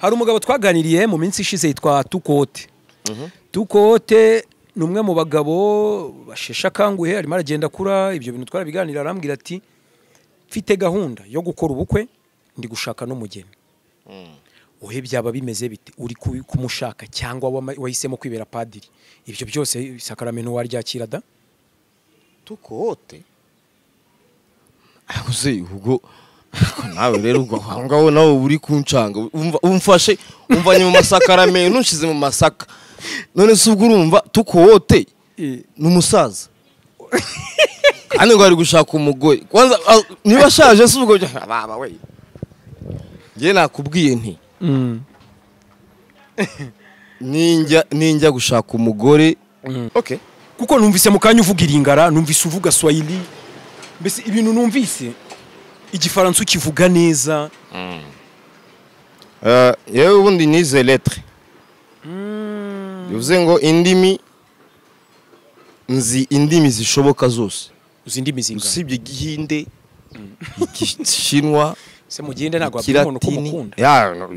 hari umugabo twaganiriye mu minsi ishize yitwa Tukote. Tukote ni umwe mu bagabo bashesha kanguhe, arimo aragenda kura ibyo bintu twarabiganira, arambwira ati mfite gahunda yo gukora ubukwe, ndi gushaka n'umugeni. Uhe byaba bimeze bite, uri kumushaka cyangwa wahisemo kwibera padiri? Ibyo byose sakramento waryakira da? Tukote ahuze ubwo nawe rero ubwo ngaho nawe uri kuncanga, umfashe umvanye mu masakramento nshize mu masaka, none se ubwo urumva Tukote n'umusaza kandi ngo ari gushaka umugore kwanza niba ashaje se ubwo baba we ngiye nakubwiye nti ninjya gushaka umugore. Okay, kuko numvise mu kanya uvuga Iringara, numvise uvuga Swahili, mbese ibintu numvise igifaransa ukivuga neza. yewe ubundi nize lettre, bivuze ngo nzi indimi zishoboka zose. Uzi indimi zingana usibye Igihinde, Igishinwa, se mu Gihinde ntabwo abwira umuntu ko mukunda.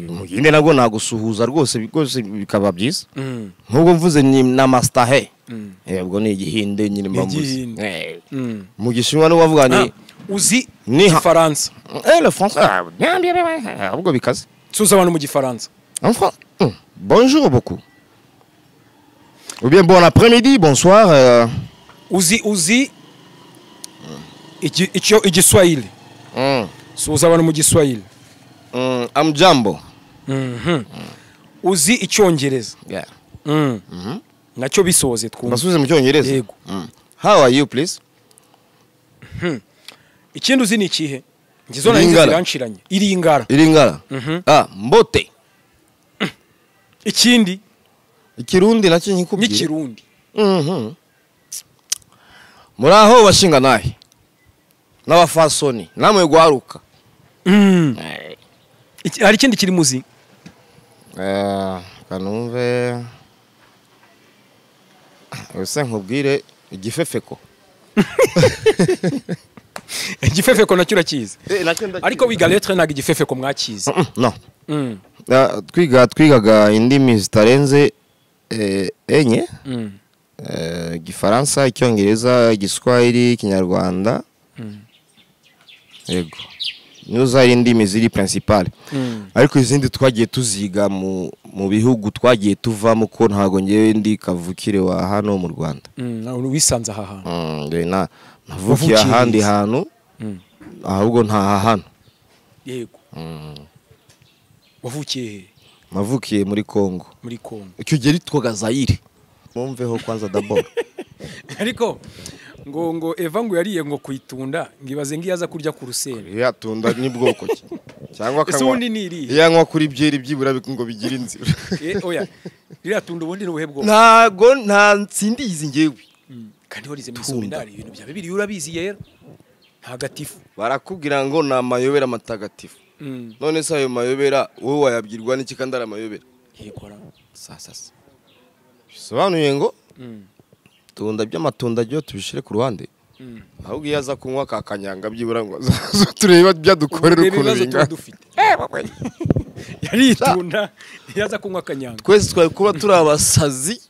mu Gihinde nabwo nagusuhuza rwose bikaba byiza. Nk'ubwo mvuze ni namaste, ubwo ni Igihinde nyine mbamuzi. Mu Gishinwa no bavuga ni uzi Igifaransa. Le français ubwo bikaze. Suza abantu mu Gifaransa. Enfin, bonjour beaucoup. Ou bien bon après-midi, bonsoir. Uzi Igiswahili. Suza abantu mu Giswahili. Amjambo. Uzi Icyongereza. Yeah. Nacyo bisoze twumva. Basubize mu Cyongereza. Yego. How are you please? Ikindi uzi ni ikihe? Ngizo na inzi ziranshiranye. Iringara. Mbote. Ikindi Ikirundi nacyo nkikubwiye. N'ikirundi. Muraho bashinga nahe. N'abafasoni, namwe gwaruka. Hari ikindi kiri muzi? Kanumve. Ese nkubwire igifefeko. Igifefeko nacyo urakizi. Ariko wiga lettre ntago igifefeko mwakizi. No. Twigaga indimi zitarenze enye. Gifaransa, Icyongereza, Igiswahili, Kinyarwanda. Yego. Nizo ari indimi ziri principale. Ariko izindi twagiye tuziga mu bihugu twagiye tuvamo ko ntago ngewe ndi kavukire wa hano mu Rwanda. Wisanze aha hantu. Navukiye ahandi hantu. Ahubwo nta hano. Yego. Wavukiye? Navukiye muri Kongo. Muri Kongo. Icyo gihe twaga Zaire. Mumveho kwanza d'abord. Ariko ngo Eva ngo yariye ngo kuyitunda ngibaze ngiyaza kurya ku rusenda. Ya tunda ni bwoko ki? Cyangwa kanwa. Isundi niri. Yanywa kuri byeri byibura ngo bigira inzira. Oya. Rira tunda ubundi n'ubuhe bwoko? Ntago nta nsindizi ngewe. Kandi warize mu seminari ibintu bya bibiri urabizi yera. Ntagatifu. Barakubwira ngo na mayobera matagatifu. None se ayo mayobera wowe wayabwirwa n'iki kandi ari amayobera? Yekora. Sasa. Bisobanuye ngo tunda by'amatunda ryo tubishire ku ruhande. Ahubwo yaza kunywa kakanyanga byibura ngo tureba byadukorera ukuntu binga. Yari itunda yaza kunywa kanyanga. Twese twari kuba turi abasazi.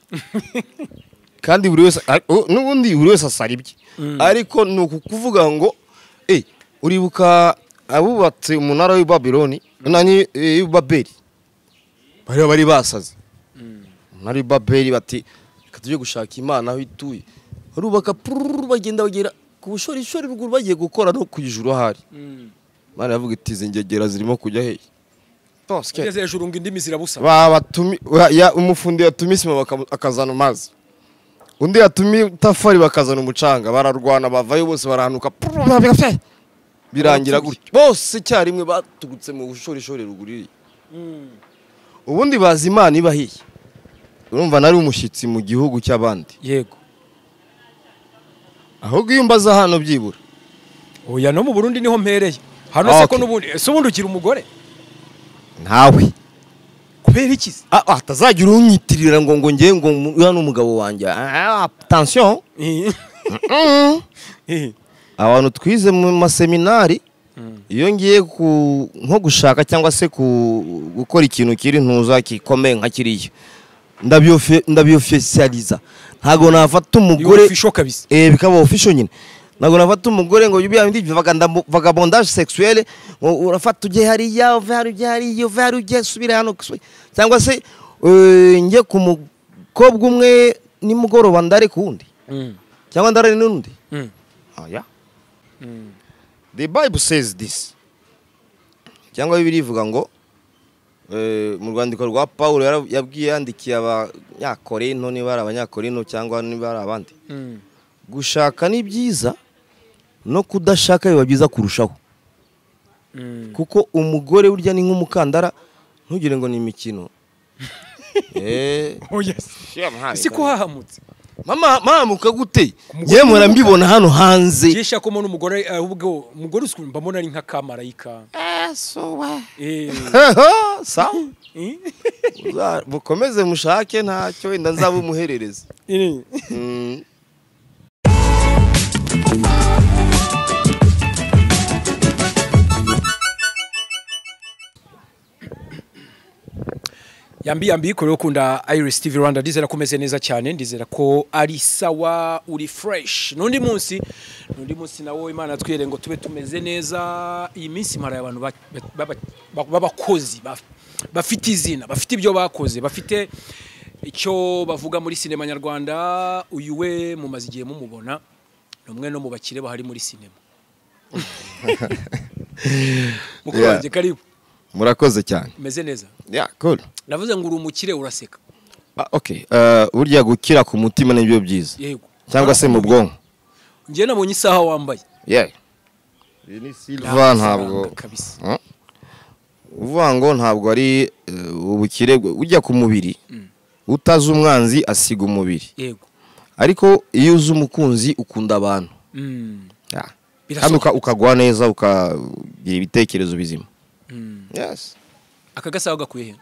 Kandi buri wese n'ubundi buri wese asaribye. Ariko nuko kuvuga ngo uribuka abubatse umunara w'i Babiloni nani Babeli. Bari basaze. Umunara w'i Babeli bati tujye gushaka Imana aho ituye. Rubaka bagenda bagera ku bushorishori ruguru bagiye gukora no kujuru ahari. Mana yavuga iti zingegera zirimo kujya hehe. Toske. Ngeze hejuru ngo indimi zirabusa. Umufundi yatumisima akazana amazi. Undi yatumi tafari bakazana umucanga bararwana bavayo bose barahanuka. Birangira gutyo. Bose cyarimwe batugutse mu bushorishori ruguriri. Ubundi bazi Imana ibahiye. Urumva nari umushyitsi mu gihugu cy'abandi. Yego. Ahubwo iyo mbaza hano byibura. Oya no mu Burundi niho mpereye. Hano se ko n'ubundi se ubundi ukira umugore? Ntawe. Kubera iki? Atazagira unyitirira ngo ngiye ngo hano umugabo wanjye. Attention. Abantu twize mu maseminari iyo ngiye nko gushaka cyangwa se gukora ikintu kiri ntuza kikomeye nka kiriya ndabiofficializa ntago nafata umugore bikaba official nyine ntago nafata umugore ngo yubiyandi vagabondage sexuelle urafata uje hariya uve subira hano cyangwa se ngiye ku mukobwa umwe nimugoroba ndare kundi cyangwa ndare n'undi yeah. The Bible says this cyangwa Bibiliya ivuga ngo mu rwandiko rwa Paulo yabwiye yandikiye abanyakorinto niba ari abanyakorinto cyangwa niba ari abandi gushaka ni byiza no kudashaka biba byiza kurushaho kuko umugore burya ni nk'umukandara ntugire ngo ni imikino oh yes isi ko hahamutse mama mukagute yemwe mbibona hano hanze jesha ko mbona umugore ubwo umugore usumba mbona ari nka kamarayika so wa sa mukomeze mushake ntacyo wenda nzaba umuherereza yambi ko ukunda Iris TV Rwanda ndizera kumeze neza cyane ndizera ko ari sawa uri fresh nundi munsi nawo Imana twere ngo tube tumeze neza iyi minsi mara y'abantu babakozi bafite izina bafite ibyo bakoze bafite icyo bavuga muri sinema nyarwanda uyu we mumaze igihe mumubona numwe no mu bakire bahari muri sinema mukoranje karibu murakoze cyane meze neza yeah cool navuze ngo uri umukire uraseka okay burya gukira ku mutima nibyo byiza yego cyangwa se mu bwonko ngiye nabonye isaha wambaye yeah ni silver ntabwo uvuga ngo ntabwo ari ubukire ujya ku mubiri utazi umwanzi asiga umubiri yego ariko iyo uzi umukunzi ukunda abantu kandi ukagwa neza ukagira ibitekerezo bizima yes aka gasaho gakuye he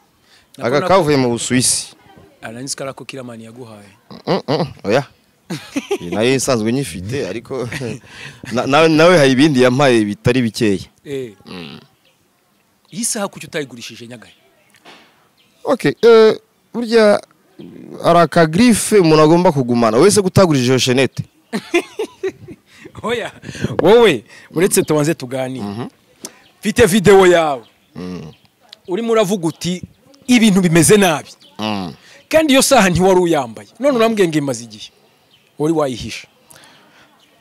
aka kavuye mu Busuwisi aranzi karako kiramani yaguhaye oya nayo isanzwe nyifite ariko nawe hari ibindi yampaye bitari bikeye iyi saha kucyo utayigurishije nyagaye okay burya araka grife umuntu agomba kugumana wese gutagurishije Chenette oya wowe uretse tubanze tugani mfite video yawe urimo uravuga uti ibintu bimeze nabi kandi iyo saha ntiwari uyambaye none urambwiye ngo imaze igihe wari wayihisha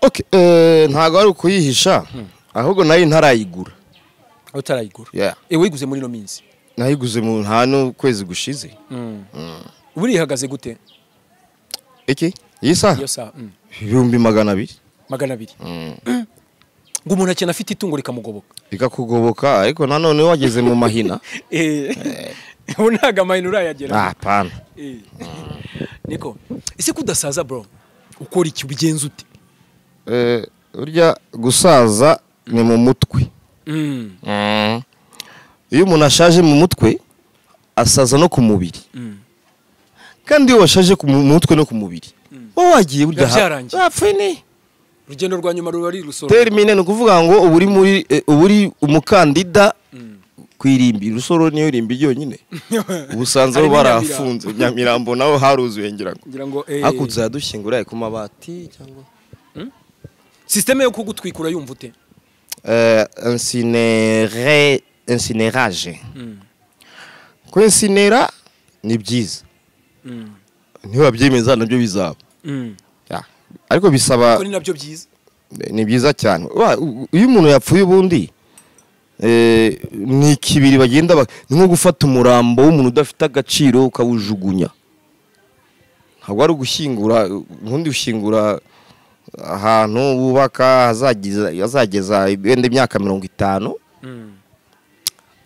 okay ntago ari ukuyihisha ahubwo nayo ntarayigura utarayigura yeah wiguze muri no minsi nayiguze mu hano kwezi gushize uburi ihagaze gute iki iyo saha 200 200 ngo umuntu akena afite itungo rikakugoboka ariko nanone wageze mu mahina unaga amahina urayagera hapana niko ese kudasaza bro ukora iki ubigenza ute urya gusaza ni mu mutwe iyo umuntu ashaje mu mutwe asaza no ku mubiri kandi iyo washaje mu mutwe no ku mubiri wagiye burya hapfene urugendo rwa nyuma ruba ari rusoro termine no kuvuga ngo uburi umukandida kwirimbi rusoro niyo rimbi yonyine ubusanzwe barafunze Nyamirambo naho haruzuye ngira ngo hakuza yadushingura ku mabati cyangwa systeme yo kugutwikura yumva ute incinerage ko incinera ni byiza niba byemeza nabyo bizaba ariko bisaba ko ni nabyo byiza ni byiza cyane iyo umuntu yapfuye ubundi ni kibiri bagenda ni nko gufata umurambo w'umuntu udafite agaciro ukawujugunya ntabwo ari ugushyingura ubundi ushyingura ahantu wubaka hazageza ibende imyaka 50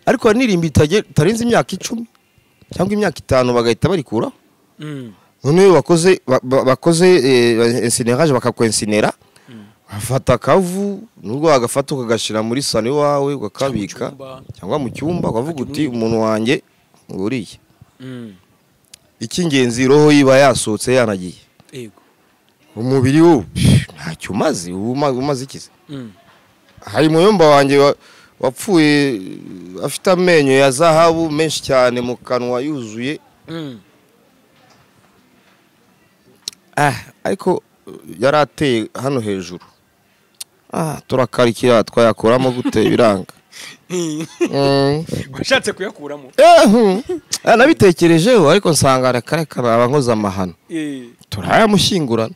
ariko nirimba itarenze imyaka 10 cyangwa imyaka 5 bagahita barikuraho none bakoze incinérage bakakwensinera afata kavu nubwo agafata ukagashira muri sano wawe ukakabika cyangwa mu cyumba ukavuga uti umuntu wanjye nguriye ikingenzi roho yiba yasohotse yanagiye yego umubiri wo ntacyo umaze ikize hari muyomba wanjye wapfuye afite amenyo ya zahabu menshi cyane mu kanwa yuzuye. Ariko yari ateye hano hejuru. Turakarikira twayakuramo gute biranga. Washatse kuyakuramo? Nabitekerejeho ariko nsanga reka abankoza amahano. Turayamushyingurana.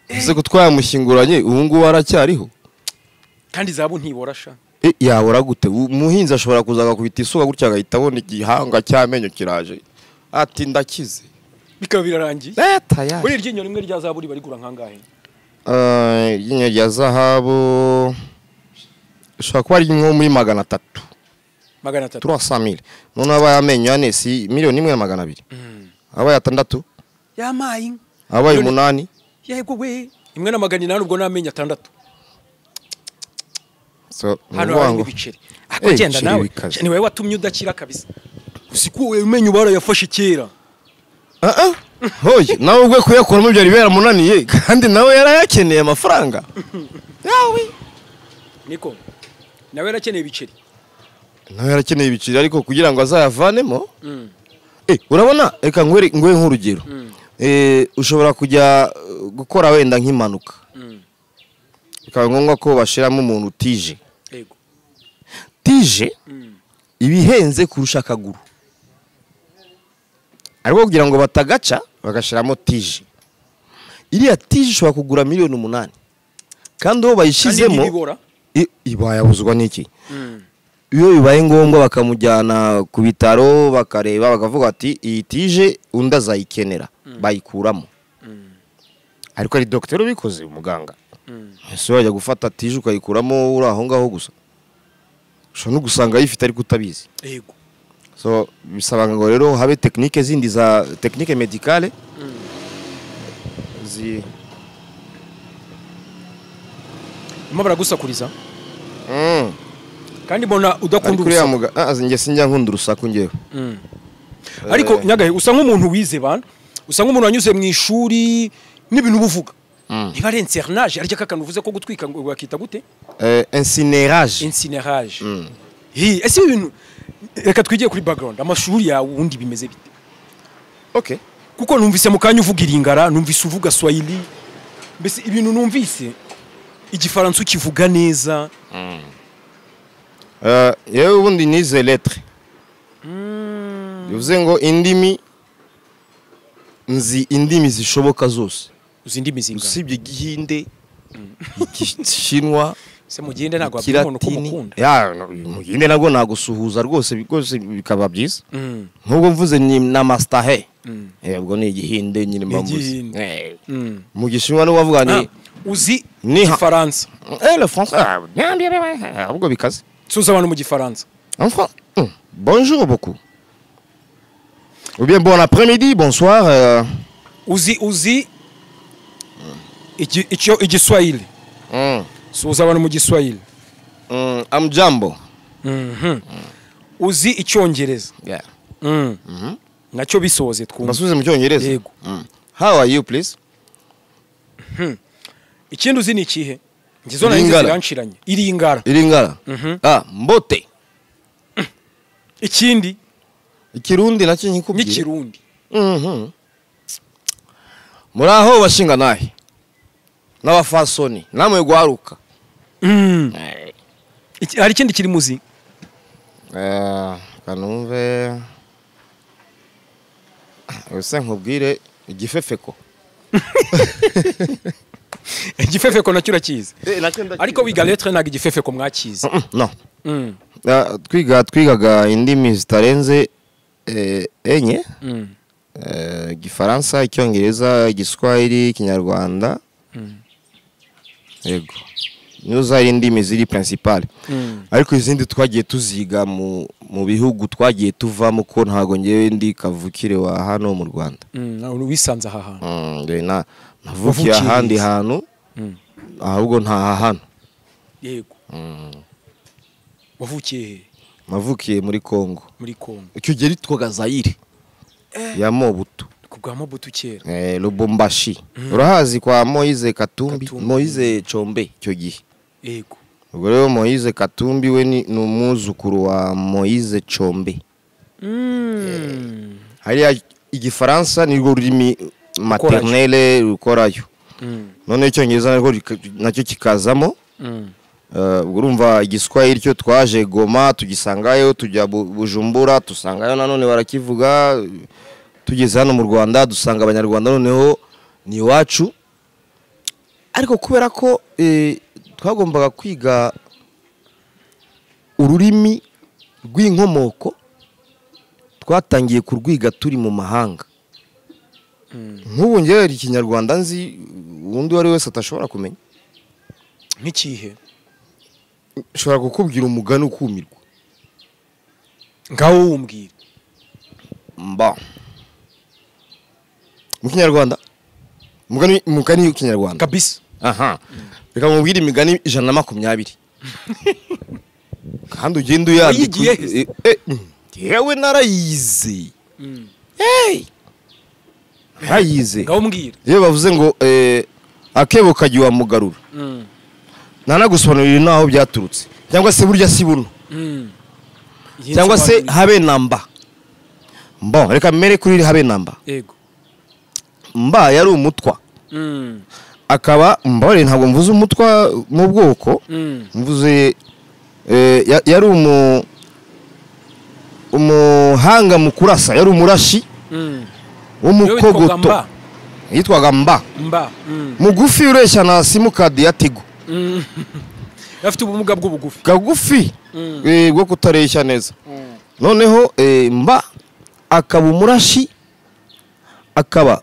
Ese ko twayamushyinguranye ubu ngubu aracyariho. Kandi zabu ntiborasha. Yabora gute? Umuhinzi ashobora kuzaga kubita isuka gutya agahita abona igihanga cy'amenyo kiraje. Ati ndakize. Bikaba birarangiye. Tayari. Buri ryinyo rimwe rya zabu bari gura nkangahe? Iryinyo rya zahabu ushobora kuba ari nko muri 300. 300. 300,000. None abaye amenyo ane si 1,200,000. Abaye 6. Yamaye. Abaye 8. Yego we. 1,800 ubwo namenye 6. So hano hari ibiceri. Akogenda nawe. Ni wewe watumye udakira kabisa. Usiku umenye ubara yafashe kera. Hoye nawe ubwe kuyakuramo ibyo ribera munaniye kandi nawe yarayakeneye amafaranga. Yawe. Niko. Nawe yarakeneye ibiceri. Nawe yarakeneye ibiceri ariko kugira ngo azayavanemo. Urabona reka ngwe nk'urugero. Ushobora kujya gukora wenda nk'impanuka. Bikaba ngombwa ko bashiramo umuntu tije. Yego. Tije ibihenze kurusha akaguru. Ariko kugira ngo batagaca bagashiramo tije. Iriya tije ushobora kugura 8,000,000. Kandi uwo bayishizemo ibayabuzwa n'iki? Iyo bibaye ngombwa bakamujyana ku bitaro bakareba bakavuga ati iyi tije undi azayikenera bayikuramo. Ariko ari docteur ubikoze umuganga. Ese wajya gufata tije ukayikuramo uri aho ngaho gusa. Ushobora no gusanga yifite ariko utabizi. Yego. So bisaba ngo rero habe technique zindi za technique médicale. Mabara gusakuriza. Kandi bona udakunda urusaku. Nge sinjya nkunda urusaku ngewe. Ariko nyagahe usa nk'umuntu wize bana. Usa nk'umuntu wanyuze mu ishuri n'ibintu buvuga. Niba ari incernage ariko kakanu uvuze ko gutwika ngo wakita gute? Incinérage. Incinérage. Ese ibintu reka twigiye kuri background amashuri yawe undi bimeze bite? Okay. Kuko numvise mu kanya uvuga iringara, numvise uvuga Swahili. Mbese ibintu numvise igifaransa ukivuga neza. Yewe ubundi nize lettre. Bivuze ngo nzi indimi zishoboka zose. Uzi indimi zingahe? Usibye Igihinde, Igishinwa, se mugende nagwa bw'umuntu ko mukunda. Mugende nago nagusuhuza rwose bikaba byiza. Nk'ubwo mvuze ni na master he. Ubwo ni Igihinde nyine mbambuze. Mu Gishinwa no bavuga ni uzi Igifaransa. Le français. Ubwo bikaze. Suza abantu mu Gifaransa. Enfin, bonjour beaucoup. Ou bien bon après-midi, bonsoir. Uzi Igiswahili. Suza abantu mu Giswahili. Amjambo. Uzi Icyongereza. Yeah. Nacyo bisoze twumva. Basubize mu Cyongereza. Yego. How are you please? Ikindi uzi ni ikihe? Ngizo narinze ziranshiranye. Iringara. Mbote. Ikindi Ikirundi nacyo nkikubwire. N'ikirundi. Muraho bashinga nahe. N'abafasoni namwe gwaruka. Hari ikindi kiri muzi? Kanumve. Ese nkubwire igifefeko. Igifefeko nacyo urakizi. Ariko wiga lettre ntago igifefeko mwakizi. No. Twigaga indimi zitarenze enye. Gifaransa, Icyongereza, Igiswahili, Kinyarwanda. Yego. Nizo zari indimi ziri principale. Ariko izindi twagiye tuziga mu bihugu twagiye tuvamo ko ntago ngewe ndi kavukire wa hano mu Rwanda. Wisanze aha hantu. Navukiye ahandi hantu. Ahubwo nta hano. Yego. Wavukiye? Navukiye muri Kongo. Muri Kongo. Icyo gihe twaga Zaire. Ya Mobutu. Kubwa Mobutu kera. Lubumbashi. Urahazi kwa Moise Katumbi, Moise Chombe icyo gihe. Yego. ubwo rero Moise Katumbi we ni umwuzukuru wa Moise Chombe. Hariya igifaransa ni rwo rurimi maternelle rukorayo. None icyongereza nacyo kikazamo. Urumva igiswahili cyo twaje Goma tugisangayo, tujya Bujumbura tusangayo, nanone barakivuga. Tugeze hano mu Rwanda dusanga abanyarwanda noneho ni iwacu. Ariko kubera ko twagombaga kwiga ururimi rw'inkomoko, twatangiye kurwiga turi mu mahanga. Nk'ubu ngewe ikinyarwanda nzi undi wari wese atashobora kumenya. Nk'ikihe? Ushobora kukubwira umugani ukumirwa. Ngaho wumbwira. Mba. Mu kinyarwanda? Umugani w'ikinyarwanda. Kabisa. Aha. Reka mubwire imigani 120. Kandi ugenda uyandika. Yewe narayize. Hey. Narayize. Ngaho mbwira. Iyo bavuze ngo akebo kagiye wa mugarura. Nanagusobanurira naho byaturutse. Cyangwa se burya si buno. Cyangwa se habe namba. Bon, reka mere kuri habe namba. Yego. Mba yari umutwa. Akaba mbare ntabwo mvuze umutwa mu bwoko. Mvuze yari umuhanga mu kurasa, yari umurashi. Umukogoto. Yitwaga Mba. Mba. Mugufi ureshya na simukadi ya Tigo. Afite ubumuga bw'ubugufi. Kagufi. Bwo kutareshya neza. Noneho Mba akaba umurashi, akaba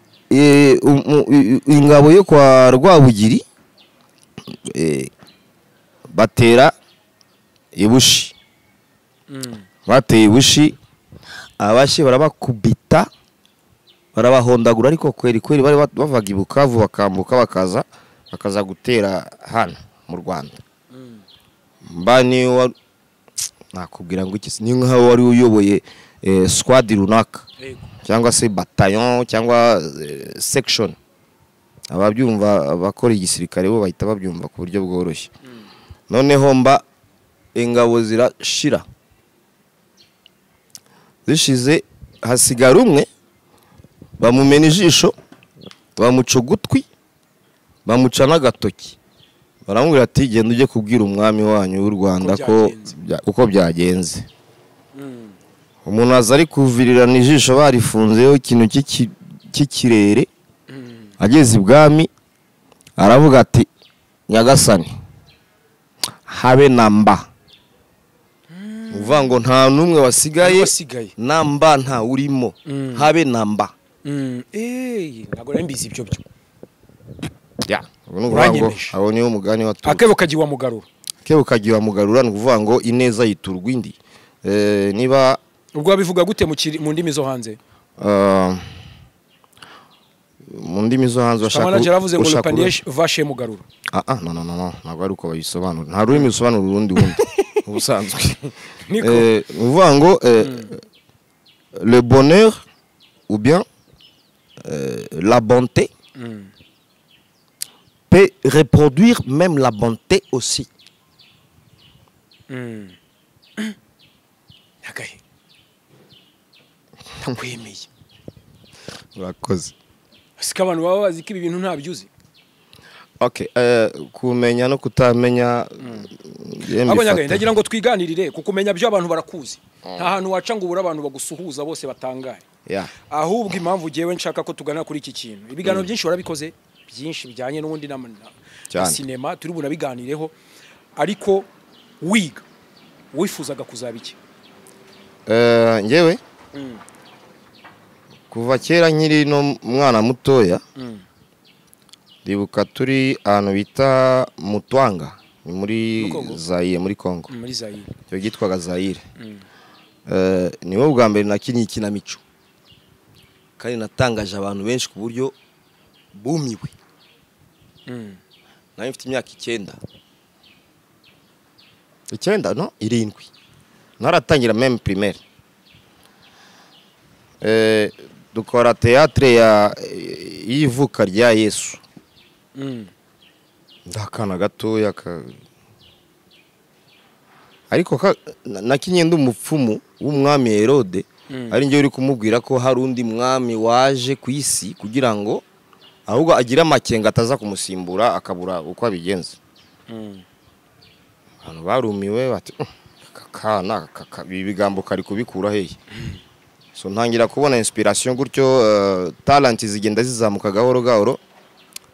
ingabo yo kwa Rwabugiri batera ibushi. Bateye ibushi, abashi barabakubita, barabahondagura, ariko kweri bari bavaga ibukavu bakambuka bakaza gutera hano mu Rwanda. Mba ni nakubwira ngo iki, ni nkaho wari uyoboye squad runaka cyangwa se bataillon cyangwa section. Ababyumva abakora igisirikare bo bahita babyumva ku buryo bworoshye. Noneho Mba ingabo zirashira, zishize hasigara umwe, bamumena ijisho, bamuca ugutwi, bamuca n'agatoki. Baramubwira ati genda ujye kubwira umwami wanyu w'u Rwanda ko uko byagenze. Umuntu aza ari kuvirirana ijisho barifunzeho ikintu cy'ikirere. Ageze ibwami aravuga ati Nyagasani habe namba. Uvuga ngo nta numwe wasigaye, namba nta urimo, habe namba. Ntabwo nambizi ibyo byo. Ya, uvuga ngo abo niyo mugani watu. Akebo kagiye wa mugarura. Akebo kagiye wa mugarura ni kuvuga ngo ineza yiturwa indi. Niba ubwo babivuga gute mu ndimi zo hanze? Mu ndimi zo hanze bashaka ngo panier vache mugarura. No, ntabwo ari uko bayisobanura. Nta rurimi rusobanura urundi ubusanzwe. Uvuga ngo le bonheur ou bien la bonté peut reproduire même la bonté aussi. Yagahe. Nkwemeye. Urakoze. Sika abantu baba bazi ko ibi bintu ntabyuzi. Okay, kumenya no kutamenya. Abanyagahe ndagira ngo twiganirire kuko umenya byo abantu barakuzi. Nta hantu waca ngo ubura abantu bagusuhuza bose batangaye. Ahubwo impamvu jewe nshaka ko tugana kuri iki kintu. Ibiganiro byinshi warabikoze, byinshi bijyanye n'ubundi na cinema turi bunabiganireho, ariko wiga wifuzaga kuzaba iki? Ngewe kuva kera nkiri no mwana mutoya, ndibuka turi ahantu bita Mutwanga, ni muri Zaire, muri Congo. Muri Zaire. Cyo gitwaga Zaire. Niwo bwa mbere nakinye ikinamico, kandi natangaje abantu benshi ku buryo bumiwe. Nari mfite imyaka 9. 9 no 7. Naratangira même primaire. Dukora théâtre y'ivuka rya Yesu. Ndakana gatoya ariko nakinye ndi umupfumu w'umwami Herode ari njye uri kumubwira ko hari undi mwami waje ku isi kugira ngo ahubwo agira amakenga ataza kumusimbura akabura uko abigenza. Hano barumiwe bati kakana bigambo kari kubikura hehe. So ntangira kubona inspiration gutyo talent zigenda zizamuka gahoro gahoro.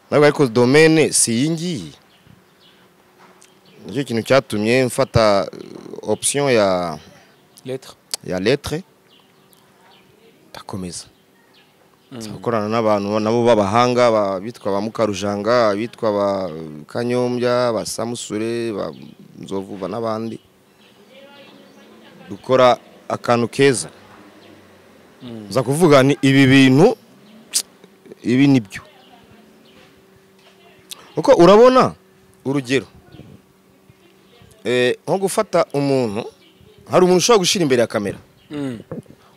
Ntabwo ariko domaine si yingiye. Nicyo kintu cyatumye mfata option ya lettre takomeza. Gukorana n'abantu nabo babahanga bitwa ba Mukarujanga, bitwa ba Kanyombya, ba Samusure, ba Nzovu n'abandi. Dukora akantu keza. Za kuvuga ni ibi bintu ibi nibyo. Uko urabona urugero nko gufata umuntu, hari umuntu ushobora gushira imbere ya kamera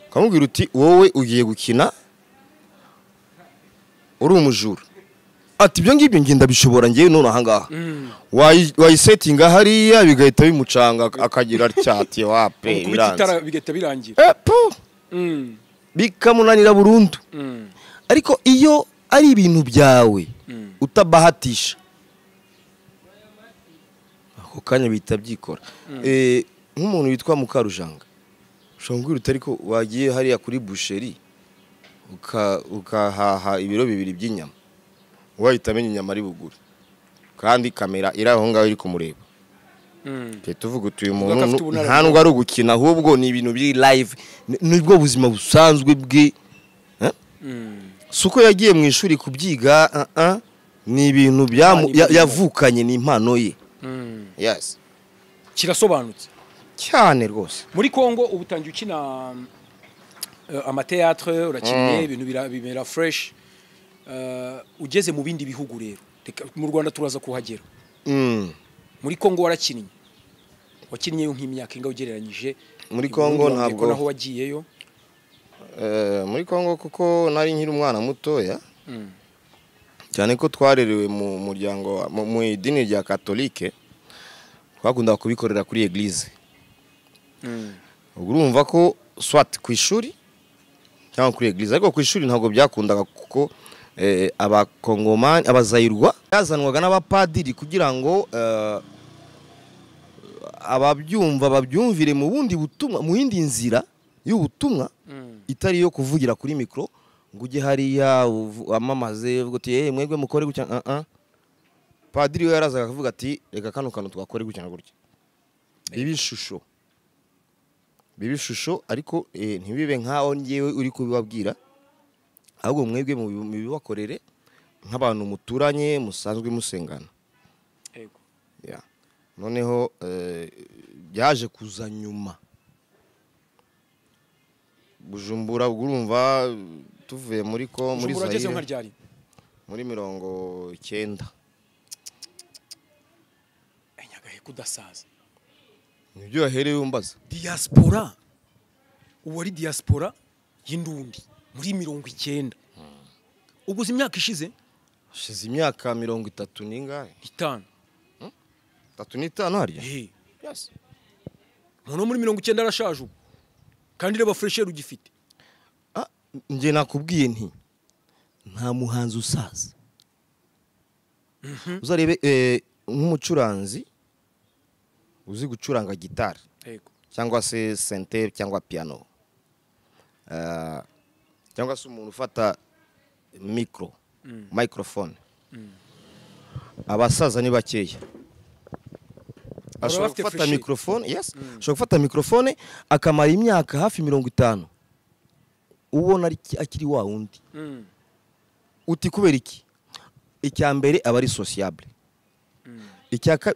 ukamubwira uti wowe ugiye gukina uri umujura, ati ibyo ngibyo ngenda bishobora ngiye none ahangaha wayisetinga hariya bigahita bimucanga akagira cyati wape biranze bigahita birangira bikamunanira burundu. Ariko iyo ari ibintu byawe utabahatisha ako kanya bita byikora. Nk'umuntu witwa Mukarujanga ushobora kubwira uti ariko wagiye hariya kuri boucherie ukahaha ibiro 2 by'inyama wahita amenya inyama ari bugure kandi kamera iri aho ngaho iri kumureba. Tuvuga uti uyu muntu nta nubwo ari ugukina ahubwo ni ibintu biri live, nibwo buzima busanzwe bwe. Suko yagiye mu ishuri kubyiga ni ibintu yavukanye ni impano ye. Yes, kirasobanutse cyane rwose. Muri Kongo ubutangiye ukina amateatre, urakinnye ibintu bimera fresh. Ugeze mu bindi bihugu rero, mu Rwanda turaza kuhagera. Muri Kongo warakinnye, wakinnye nk'imyaka inga ugereranyije? Muri Kongo ntabwo naho wagiyeyo. Muri Kongo kuko nari nkiri umwana mutoya cyane ko twarerewe mu muryango mu idini rya Katolike, twakunda kubikorera kuri eglise. Urumva ko swat ku ishuri cyangwa kuri eglise, ariko ku ishuri ntabwo byakundaga kuko abakongomani abazayirwa yazanwaga n'abapadiri kugira ngo ababyumva babyumvire mu bundi butumwa, mu yindi nzira y'ubutumwa itari yo kuvugira kuri mikro ngo ujye hariya amamaze uvuga uti mwebwe mukore gutya. Padiri we yarazaga akavuga ati reka kano kantu twakore gutya na gutya, bibishusho ariko ntibibe nkaho ngewe uri kubibabwira, ahubwo mwebwe mubibakorere nk'abantu muturanye musanzwe musengana. Noneho byaje kuza nyuma Bujumbura, urumva tuvuye muri Zaire muri 90. Enyagahe kudasaza nibyo yahereye umbaza diaspora. Uwari diaspora y'indundi muri 90. Uguze imyaka ishize imyaka 30 ningahe 5 35 hariya. Yes, umuntu muri 90 arashaje ubu kandi reba fresher ugifite. Nje nakubwiye nti nta muhanzi usaza. Uzarebe nk'umucuranzi uzi gucuranga gitari cyangwa se synthé cyangwa piano, cyangwa se umuntu ufata microphone, abasaza ni bakeya. Ashobora gufata microphone, ashobora gufata microphone akamara imyaka hafi 50 ubona akiri wa wundi. Uti kubera iki? Icya mbere aba ari sociable.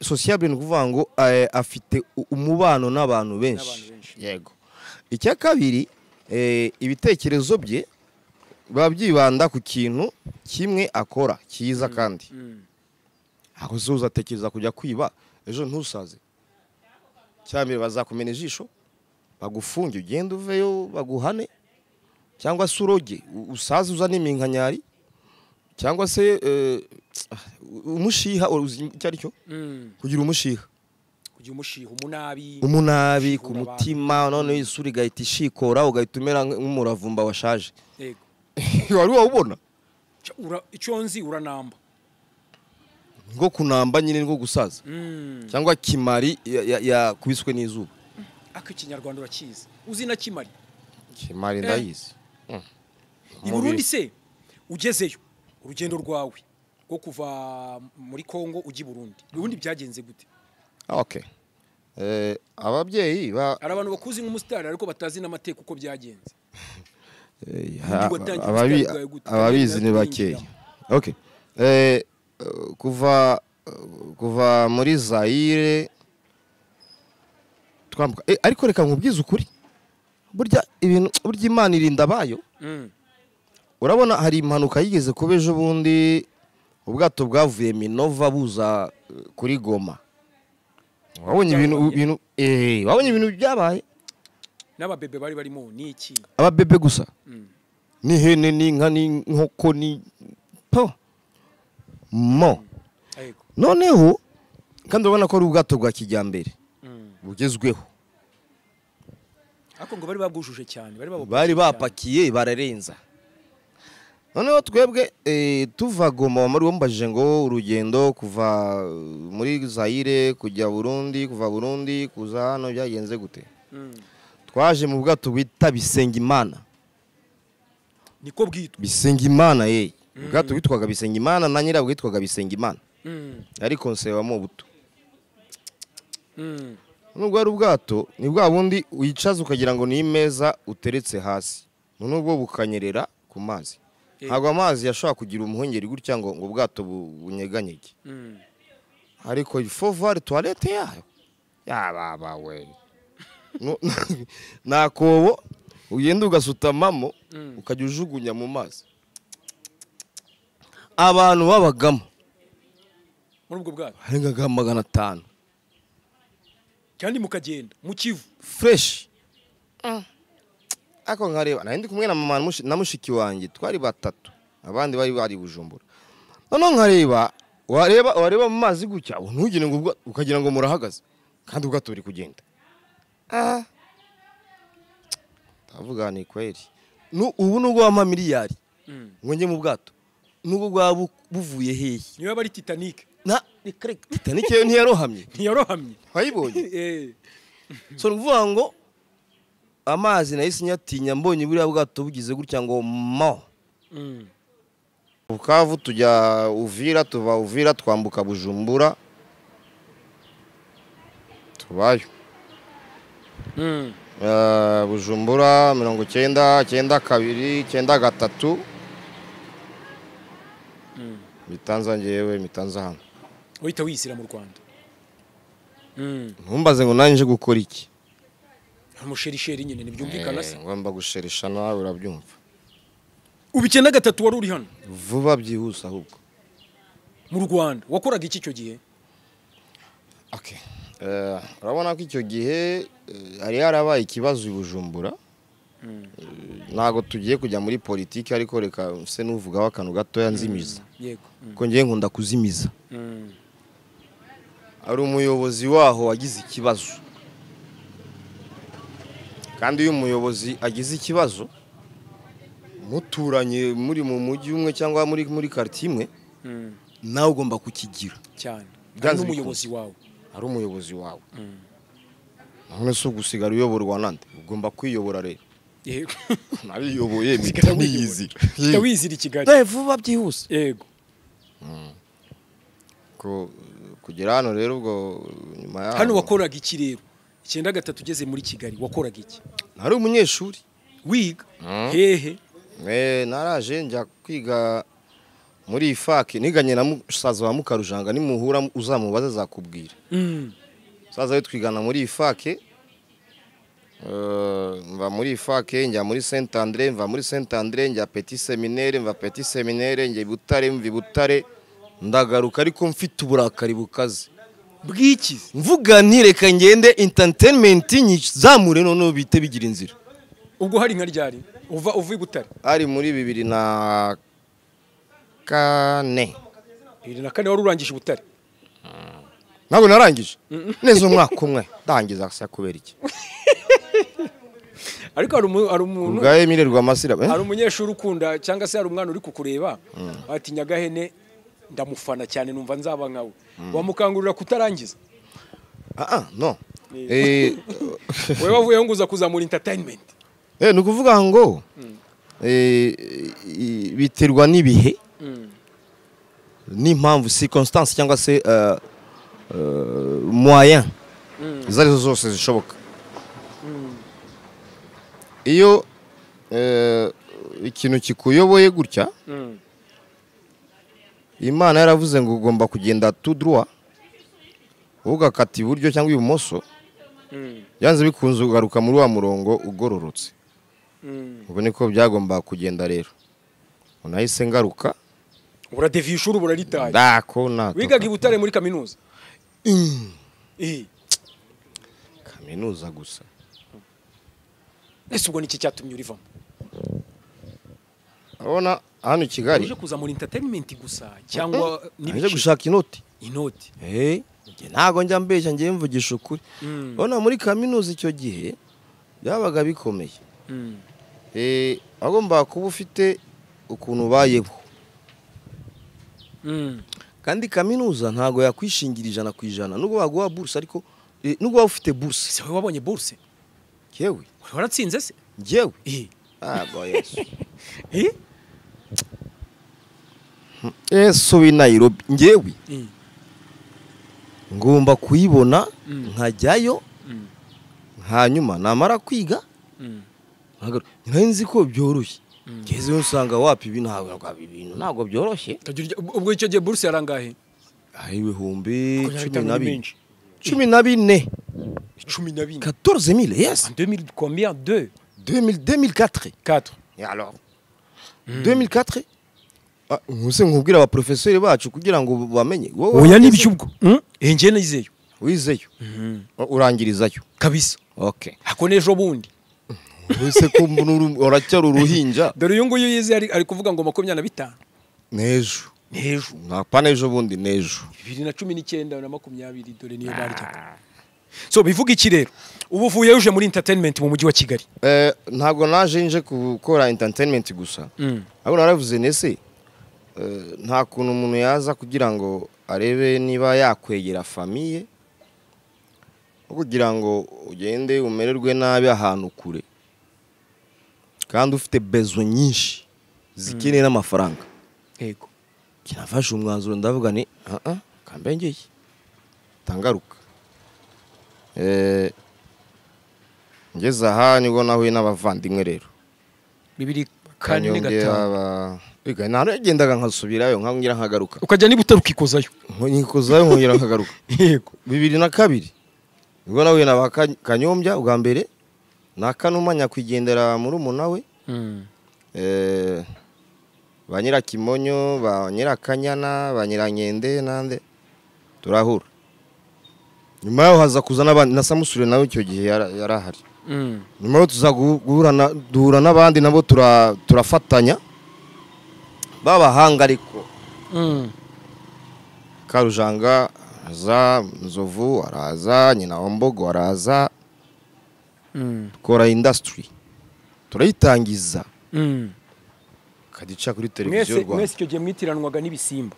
Sociable ni kuvuga ngo afite umubano n'abantu benshi. Yego. Icya kabiri ibitekerezo bye babyibanda ku kintu kimwe akora cyiza kandi aho zuza tekereza kujya kwiba ejo ntusaze. Cyambere bazakumena ijisho bagufunge ugende uveyo baguhane, cyangwa se uroge usaze uzana iminkanyari, cyangwa se umushiha cyari cyo kugira umushiha kugira umushiha umunabi ku mutima none isura igahita ishikora ugahita umera nk'umuravumba washaje. Yego. Wari wabona icyo nzi uranamba ngo kunamba nyine ngo gusaza cyangwa kimari yakubiswe n'izuba. aka kinyarwanda urakizi uzi na kimari ndayizi. I Burundi se ugezeyo urugendo rwawe rwo kuva muri Kongo ujya i Burundi byagenze gute? Okay. Ababyeyi ari abantu bakuzi nk'umusitari ariko batazi n'amateka uko byagenze. Ababizi ni bakeya. Okay. Kuva muri Zaire twambuka ariko reka nkubwize ukuri burya Imana irinda abayo. Urabona hari impanuka yigeze kuba ejo bundi ubwato bwavuye Minova buza kuri Goma. Wabonye ibintu byabaye n'ababebe bari barimo ni iki? Ababebe gusa n'ihene n'inka n'inkoko ni po mo. Noneho kandi urabona ko ari ubwato bwa kijyambere bugezweho. Ako ngo bari babwujuje cyane bari bapakiye bararenza. Noneho twebwe tuva Goma muri wombajije ngo urugendo kuva muri Zaire kujya Burundi kuva Burundi kuza hano byagenze gute? Twaje mu bwato bita Bisengimana. Niko bwitwa Bisengimana ubwato bitwaga Bisengimana na nyirabwo bitwaga Bisengimana. Ari konseye wa Mobutu. Nubwo ari ubwato ni bwa bundi wicaza ukagira ngo ni imeza uteretse hasi. Nubwo bukanyerera ku mazi. Ntabwo amazi yashobora kugira umuhengeri gutya ngo ubwato bunyeganyege. Ariko faut voir toilette yayo. Baba we. Nakobo ugenda ugasutama ukajya ujugunya mu mazi. Abantu babagamo muri ubwo bwato harenga 500 kandi mukagenda mu Kivu fresh. Ako nkareba nandi kumwe na mama na mushiki wanjye twari batatu abandi bari Bujumbura. None nkareba wareba mu mazi gutya ntugire ngo ukagira ngo murahagaze kandi ubwato buri kugenda. Tavuga ni kweli ubu nubwo wampa miliyari ngo njye mu bwato nubwo bwa buvuye hehe niba bari Titanic na ni correct. Titanic yo ntiyarohamye wayibonye. So nuvuga ngo amazi nahise nyatinya mbonye buriya bwato bugize gutya ngo mo. Bukavu tujya Uvira tuva Uvira twambuka Bujumbura tubayo. Bujumbura 99 bitanza ngewe mitanza hano uhita wisira mu Rwanda. Ntumbaze ngo nanje gukora iki? Umusheri nyine nibyumvikana se ngomba gusherisha nawe urabyumva. Ubu 93 wari uri hano vuba byihuse ahubwo mu Rwanda wakoraga iki cyo gihe? Okay. Urabona ko icyo gihe hari harabaye ikibazo i Bujumbura. Ntago tugiye kujya muri politiki ariko reka se nuvugaho akantu gato yanzimiza. Yego. Ko ngiye nkunda kuzimiza. Ari umuyobozi waho wagize ikibazo. Kandi uyu muyobozi agize ikibazo muturanye muri mu mujyi umwe cyangwa muri quartier imwe nawe ugomba kukigira cyane. Kandi umuyobozi wawe ari umuyobozi wawe. None so gusigara uyoborwa nande ugomba kwiyobora rero. Yego. Nariyoboye mitawizira. Mitawizira Kigali. Vuba byihuse. Yego. Kugera hano rero ubwo nyuma yaho. Hano wakoraga iki rero? 93 ugeze muri Kigali wakoraga iki? Nari umunyeshuri. Wiga? Hehe. Naraje njya kwiga muri ifake niganye na musaza wa Mukarujanga nimuhura uzamubaza zakubwira. Saza we twigana muri ifake. Mva muri ifake njya muri Saint André mva muri Saint André njya Petit Séminaire mva Petit Séminaire njye Butare mvi Butare ndagaruka ariko mfite uburakari bukaze. Bwiki mvuga ntireka ngende entertainment nyizamure none bite bigira inzira. Ubwo hari nka ryari uva i Butare? Ari muri 2004. 2004 wari urangije Butare. ntabwo narangije neza umwaka umwe ndangiza se kubera iki ariko hari umuntu ubwaye mirerwa amasira hari umunyeshuri ukunda cyangwa se hari umwana uri kukureba ati Nyagahene ndamufana cyane numva nzaba nkawe wamukangurira kutarangiza no wewe wavuyeho ngo uza kuzamura entertainment ni ukuvuga ngo biterwa n'ibihe n'impamvu circonstance cyangwa se moyen izo arizo zose zishoboka iyo ikintu kikuyoboye gutya Imana yaravuze ngo ugomba kugenda tout droit ugakata iburyo cyangwa ibumoso yanze bikunze ugaruka muri wa murongo ugororotse ubwo niko byagomba kugenda rero unahise ngaruka uradeviye ishuri uraritaye dako na wigaga i Butare muri kaminuza kaminuza gusa ese ubwo niki cyatumye urivamo abona hano i Kigali uje kuzamura entertainment gusa cyangwa nije gushaka inoti ntago njya mbeshya ngiye mvugisha ukuri ubona muri kaminuza icyo gihe byabaga bikomeye agomba kuba ufite ukuntu ubayeho kandi kaminuza ntago yakwishingira 100% nubwo waguha bourse ariko nubwo waba ufite bourse se wabonye bourse yewe waratsinze se yewe boys Yesu w'i Nairobi ngewe ngomba kuyibona nkajyayo hanyuma namara kwiga nzi ko byoroshye ngeze usanga wapi ibintu ntabwo byoroshye ubwo icyo gihe bourse yarangahe ibihumbi 14 14000 yes 2000 combien 2004 4 et alors 2004 Muse nkubwira aba professeur bacu kugira ngo bamenye oya nibyo ubwo nje nizeyo wizeyo urangirizayo kabisa okay hakonejo bundi wese ko uracyari uruhinja dore uyu nguyu yize ari kuvuga ngo 25 nejo napanejo bundi nejo 2019 na 20 dore niyo barya so bivuga iki rero ubu uvuye uje muri entertainment mu mujyi wa Kigali ntago naje nje gukora entertainment gusa ahubwo naravuze nese nta kuntu umuntu yaza kugira ngo arebe niba yakwegera famille kugira ngo ugende umererwe nabi ahantu kure kandi ufite besoin nyinshi zikeneye n'amafaranga yego kinafasha umwanzuro ndavuga ni kambengeye tangaruka ngeze aha nibwo nahuye n'abavandimwe rero 2005 nagendaga nkasubirayo nkangira nkagaruka ukajya niba utarukikozayo nkikozayo nkongera nkagaruka yego 2002 nibwo nahuye na Kanyombya ubwa mbere na Kanuma nyakwigendera muri umunawe ba Nyirakimonyo ba Nyirakanyana ba Nyirankende nande turahura nyuma yaho haza kuzana abandi na Samusure nawe icyo gihe yarahari nyuma yo duhura n'abandi nabo turafatanya babahanga ariko Karujanga za Nzovu araza nyina Wambogo araza kora industry turayitangiza kadica kuri televiziyo Rwanda mwese icyo gihe mwitiranwaga n'ibisimba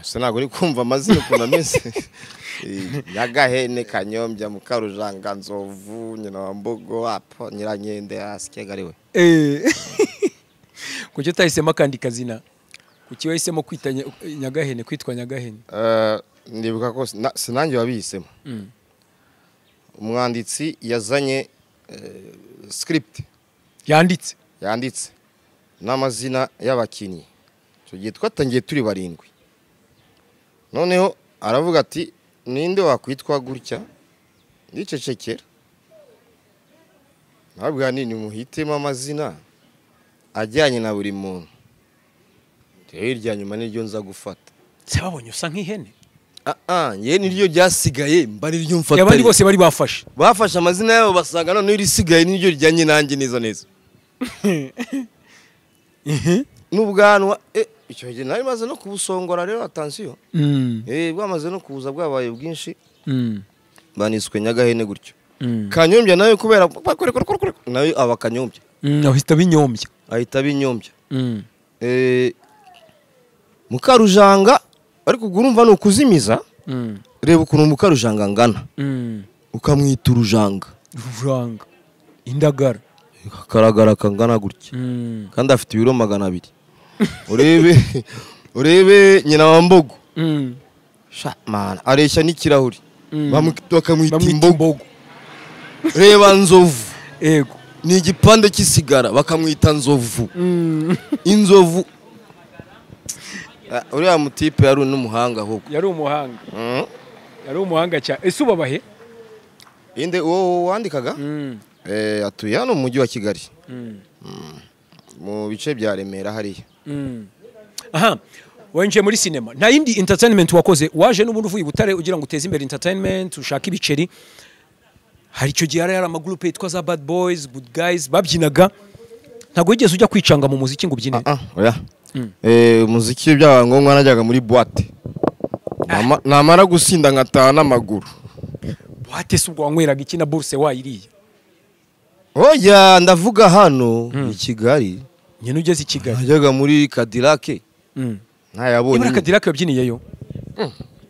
se ntago uri kumva amazina kuna mese Nyagahene Kanyombya Mukarujanga Nzovu nyina Wambogo apo Nyirankende asikegariwe kuki utahisemo kandi kazina kuki wahisemo kwita Nyagahene kwitwa Nyagahene ndibuka ko sinange wabihisemo umwanditsi yazanye script yanditse n'amazina y'abakinnyi cyo gihe twatangiye turi barindwi noneho aravuga ati ninde wakwitwa gutya ndicecekera nabwo ni muhitemo amazina ajyanye na buri muntu hirya nyuma niryo nza gufata se babonye usa nk'ihene ye niryo ryasigaye mbari ryo mfata abandi bose bari bafashe amazina yabo basanga none irisigaye niryo ryanye nanjye neza n'ubwanwa icyo gihe nari maze no kubusongora rero attention bwamaze no kuza bwabaye bwinshi baniswe Nyagahene gutyo Kanyombya nawe kubera nawe aba Kanyombya ahita binyombya Mukarujanga ariko urumva no kuzimiza reba ukuntu Mukarujanga ngana ukamwita urujanga indagara karagara kangana gutya kandi afite ibiro 200 urebe nyina wa Mbogo mana areshya n'ikirahuri bakamwita Imbogo reba Nzovu ego ni igipande kisigara bakamwita Nzovu inzovu uriya mutipe yari n'umuhanga ahubwo yari umuhanga cyane ese ubabahe inde uwo wandikaga atuye hano mu mujyi wa Kigali mu bice bya Remera hariya aha wenje muri cinema nta yindi entertainment wakoze waje n'ubundi uvuye Butare ugira ngo uteze imbere entertainment ushaka ibiceri hari icyo gihe hari amagroupe yitwa za Bad Boys Good Guys babyinaga ntago yigeze ujya kwicanga mu muziki ngo ubyine oya umuziki byaba ngombwa najyaga muri boîte namara gusinda ngataha n'amaguru boîte se ubwo wanyweraga iki na bourse wayiriye oya ndavuga hano i Kigali nyine ugeze i Kigali najyaga muri Cadillac ntayabonye muri Cadillac yabyiniyeyo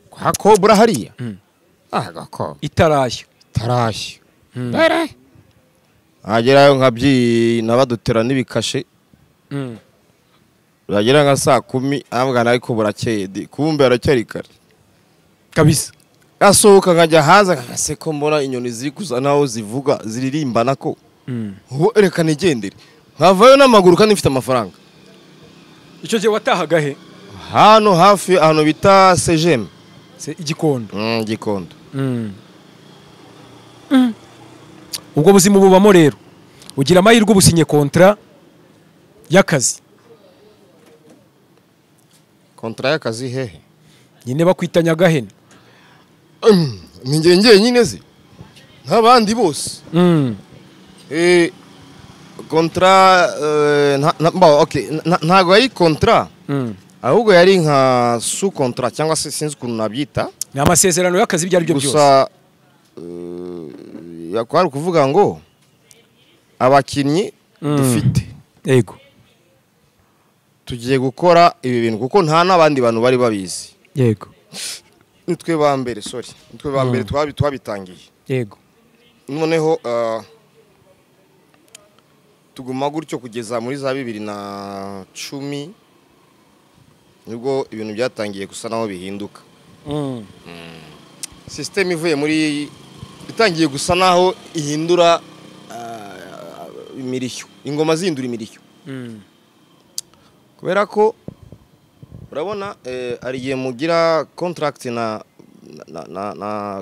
kwa Cobra hariya gako itarashya agerayo nkabyi nabadutera n'ibikashe bagera nka saa 10 ambwa ariko burakeye kumbe aracyari kare kabisa asohoka nkajya haza nkase ko mbona inyoni ziri kuzanaho zivuga ziririmba nako reka nigendere nkavayo n'amaguru kandi mfite amafaranga icyo gihe watahaga he hano hafi hano bita CGM Igikondo Gikondo ubwo buzima bubamo rero ugira amahirwe ubusinye kontra y'akazi hehe nyine bakwita Nyagahene ninjye nyine ze nk'abandi bose ntago yari kontra ahubwo yari nka su kontra cyangwa se sinzi ukuntu nabyita ni amasezerano y'akazi byari byo byose gusa yakwari kuvuga ngo abakinnyi dufite yego tugiye gukora ibi bintu kuko nta n'abandi bantu bari babizi yego nitwe ba mbere twabitangiye yego noneho tuguma gutyo kugeza muri za 2010 nibwo ibintu byatangiye gusa naho bihinduka system ivuye muri bitangiye gusa naho ihindura imirishyo ingoma zihindura imirishyo kubera ko urabona ariye mugira contract na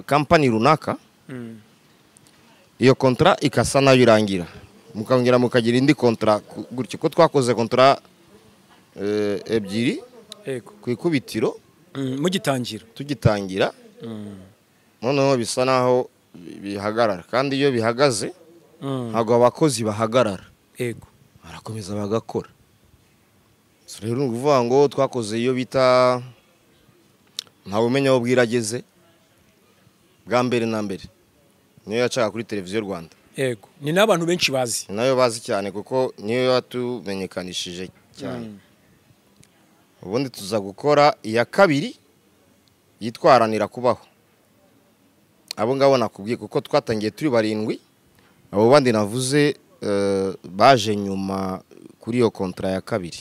company runaka iyo contrat ikasa nayo irangira mukongera mukagira indi contrat gutyo ko twakoze contrat ebyiri ku ikubitiro tugitangira noneho bisa naho bihagarara kandi iyo bihagaze ntabwo abakozi bahagarara barakomeza bagakora rero ni ukuvuga ngo twakoze iyo bita ntawe umenya aho bwirageze bwa mbere na mbere niyo yacaga kuri televiziyo Rwanda ni n'abantu benshi bazi nayo bazi cyane kuko niyo yatumenyekanishije cyane ubundi tuza gukora iya kabiri yitwaranira kubaho abo ngabo nakubwiye kuko twatangiye turi 7 abo bandi navuze baje nyuma kuri iyo kontra ya kabiri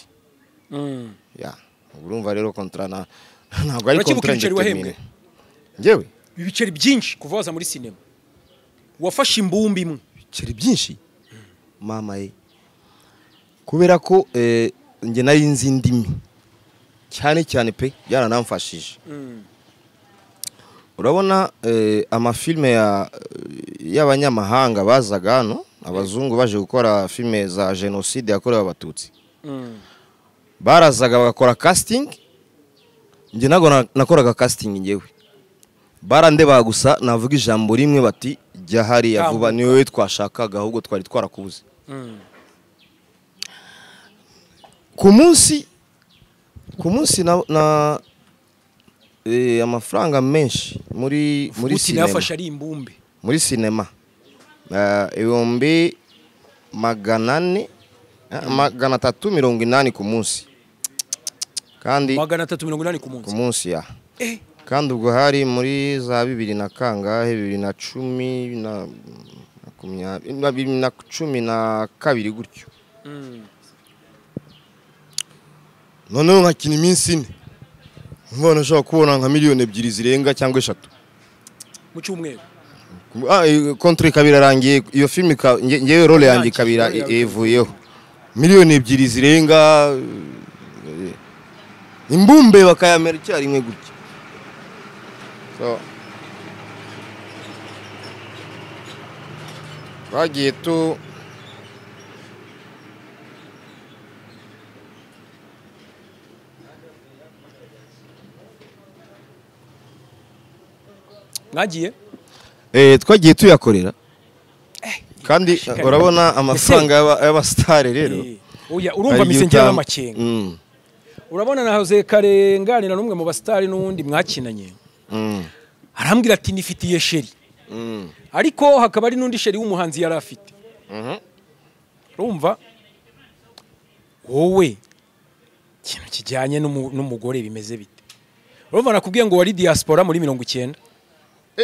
urumva rero kontra ntabwo ari kontra njyewe ibiceri byinshi kuva waza muri sinema wafashe imbumbi imwe ibiceri byinshi mama ye kubera ko njye nari nzi indimi cyane pe byaranamfashije urabona amafilme y'abanyamahanga bazaga hano abazungu baje gukora filme za genocide yakorewe abatutsi barazaga bagakora casting njye nago nakoraga casting njyewe barandeba gusa navuga ijambo rimwe bati jya hariya vuba ni wowe twashakaga ahubwo twari twarakubuze ku munsi ku munsi amafaranga menshi muri sinema yafashe ari imbumbe muri sinema 380 ku munsi kandi 380 ku munsi ya kandi ubwo hari muri za 2000 na kangahe 2010 na 2012 gutyo noneho nkakina iminsi ine mbona nshobora kubona nka miliyoni 2 zirenga cyangwa 3 mu cyumweru. Kontre kabiri arangiye iyo filime ngewe role yanjye kabira evuyeho miliyoni 2 zirenga imbumbe bakayamera cyari imwe gutya. So bagiye tu mwagiye twagiye tuyakorera kandi urabona amafaranga y'abastare rero oya urumva misengera n'amakenga urabona nahoze karenganira n'umwe mu bastare n'undi mwakinanye arambwira ati nifitiye sheri ariko hakaba ari n'undi sheri w'umuhanzi yari afite urumva wowe ikintu kijyanye n'umugore bimeze bite urumva nakubwiye ngo wari diaspora muri 90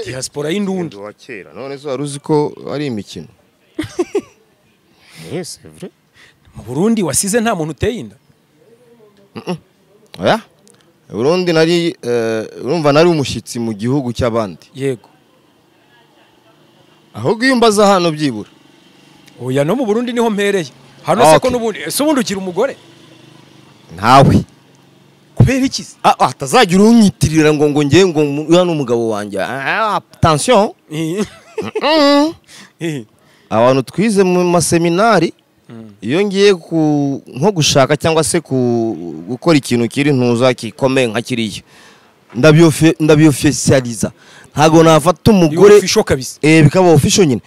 diaspora y'indundi wa kera none zo waruzi ko ari imikino. Yes, c'est vrai. Mu Burundi wasize nta muntu uteye inda. Oya. Burundi nari urumva nari umushitsi mu gihugu cy'abandi. Yego. Ahubwo yumbaza hano byibura. Oya no mu Burundi niho mpereye. Hano se ko nubundi ubundi ukira umugore? Ntawe. Kubera iki? Atazagira unyitirira ngo ngiye ngo hano umugabo wanjye. Attention. Abantu twize mu maseminari iyo ngiye nko gushaka cyangwa se gukora ikintu kiri ntuza kikomeye nka kiriya ndabiofficializa ntago nafata umugore bikaba official nyine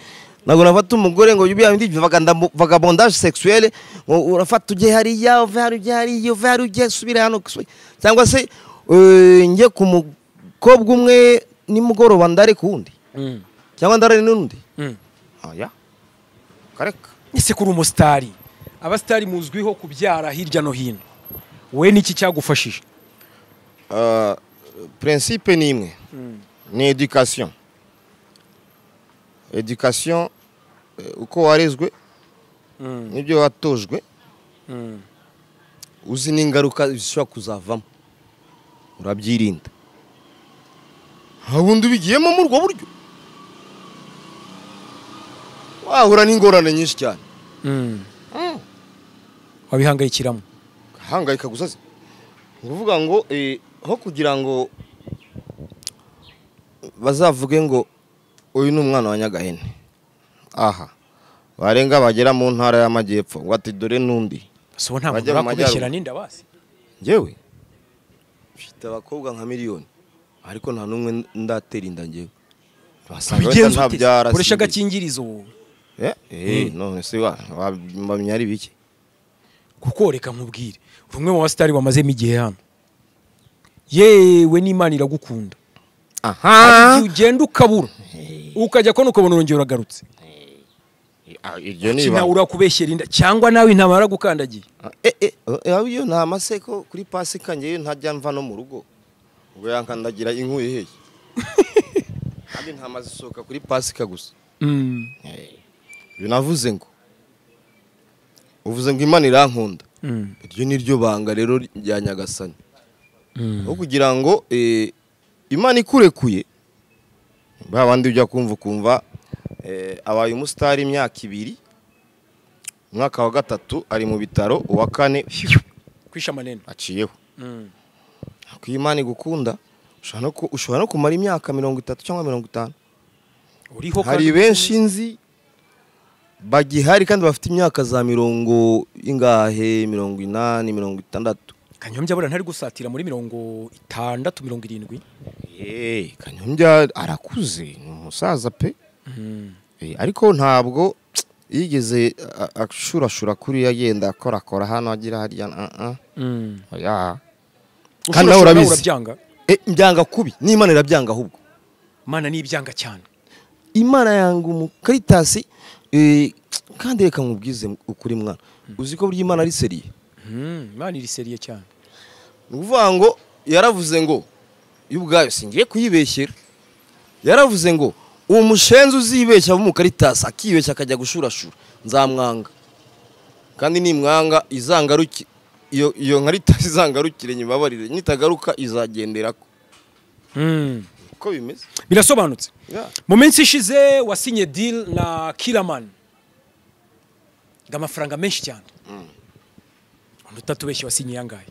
ntago nafata umugore ngo yubiya ndi vagabondage sexuelle urafata uje hariya uje subira hano cyangwa se ngiye ku mukobwa umwe nimugoroba ndare kundi cyangwa ndare n'undi aya kareka ese kuri umustari abastari muzwiho kubyara hirya no hino we niki cyagufashije principe ni imwe ni education uko warezwe nibyo watojwe uzi n'ingaruka zishobora kuzavamo urabyirinda habundi bigiyemo mu rwo buryo wahura n'ingorane nyinshi cyane wabihangayikiramo hangayika gusa uvuga ngo ho kugira ngo bazavuge ngo uyu ni umwana wa Nyagahene aha barenga bagera mu ntara y'amajyepfo ngo ati dore n'undi so nta muntu bakubeshyira n'inda basi ngewe mfite abakobwa nka miliyoni ariko nta numwe ndatera inda ngewe basanga ntabyara koresha agakingirizo none se wabimenya ari biki kuko reka nkubwire rumwe mu bastari bamazemo igihe hano yewe n'Imana iragukunda aha ugenda ukabura ukajya ko nukabona urongera uragarutse iryo ni nawe urakubeshyera inda cyangwa nawe ntamara gukandagiye iyo nta maseko kuri pasika ngewe ntajya mva no mu rugo ubwo yankandagira inkuye hehe kandi nta mazisoka kuri pasika gusa binavuze ngo uvuze ngo Imana irankunda iryo ni ryo banga rero rya Nyagasani aho kugira ngo Imana ikurekuye babandi ujya kumva abaye umusitari imyaka 2 umwaka wa 3 ari mu bitaro uwa 4 kwisha manene aciyeho ko Imana igukunda ushobora no kumara imyaka 30 cyangwa 50 uriho hari benshi nzi bagihari kandi bafite imyaka za 40 ingahe 80 60 Kanyombya bora ntari gusatira muri 60 70 Kanyombya arakuze umusaza pe ariko ntabwo yigeze ashurashura kuri yagenda akora hano agira harya kandi nawe urabizi urabyanga mbyanga kubi n'Imana irabyanga ahubwo Imana ni ibyanga cyane Imana yanga umukaritasi kandi reka nkubwize ukuri mwana uzi ko burya Imana ari seriye Imana iri seriye cyane uvuga ngo yaravuze ngo y'ubwayo singiye kuyibeshyera yaravuze ngo uwo mushenzi uzibeshya umukaritasi akibeshya akajya gushurashura nzamwanga kandi nimwanga izangaruki iyo nkaritasi izangarukire nyibabarire nitagaruka izagenderako ko bimeze birasobanutse mu minsi ishize wasinye deal na Kiraman ngamafaranga menshi cyane utatubeshye wasinye yangaye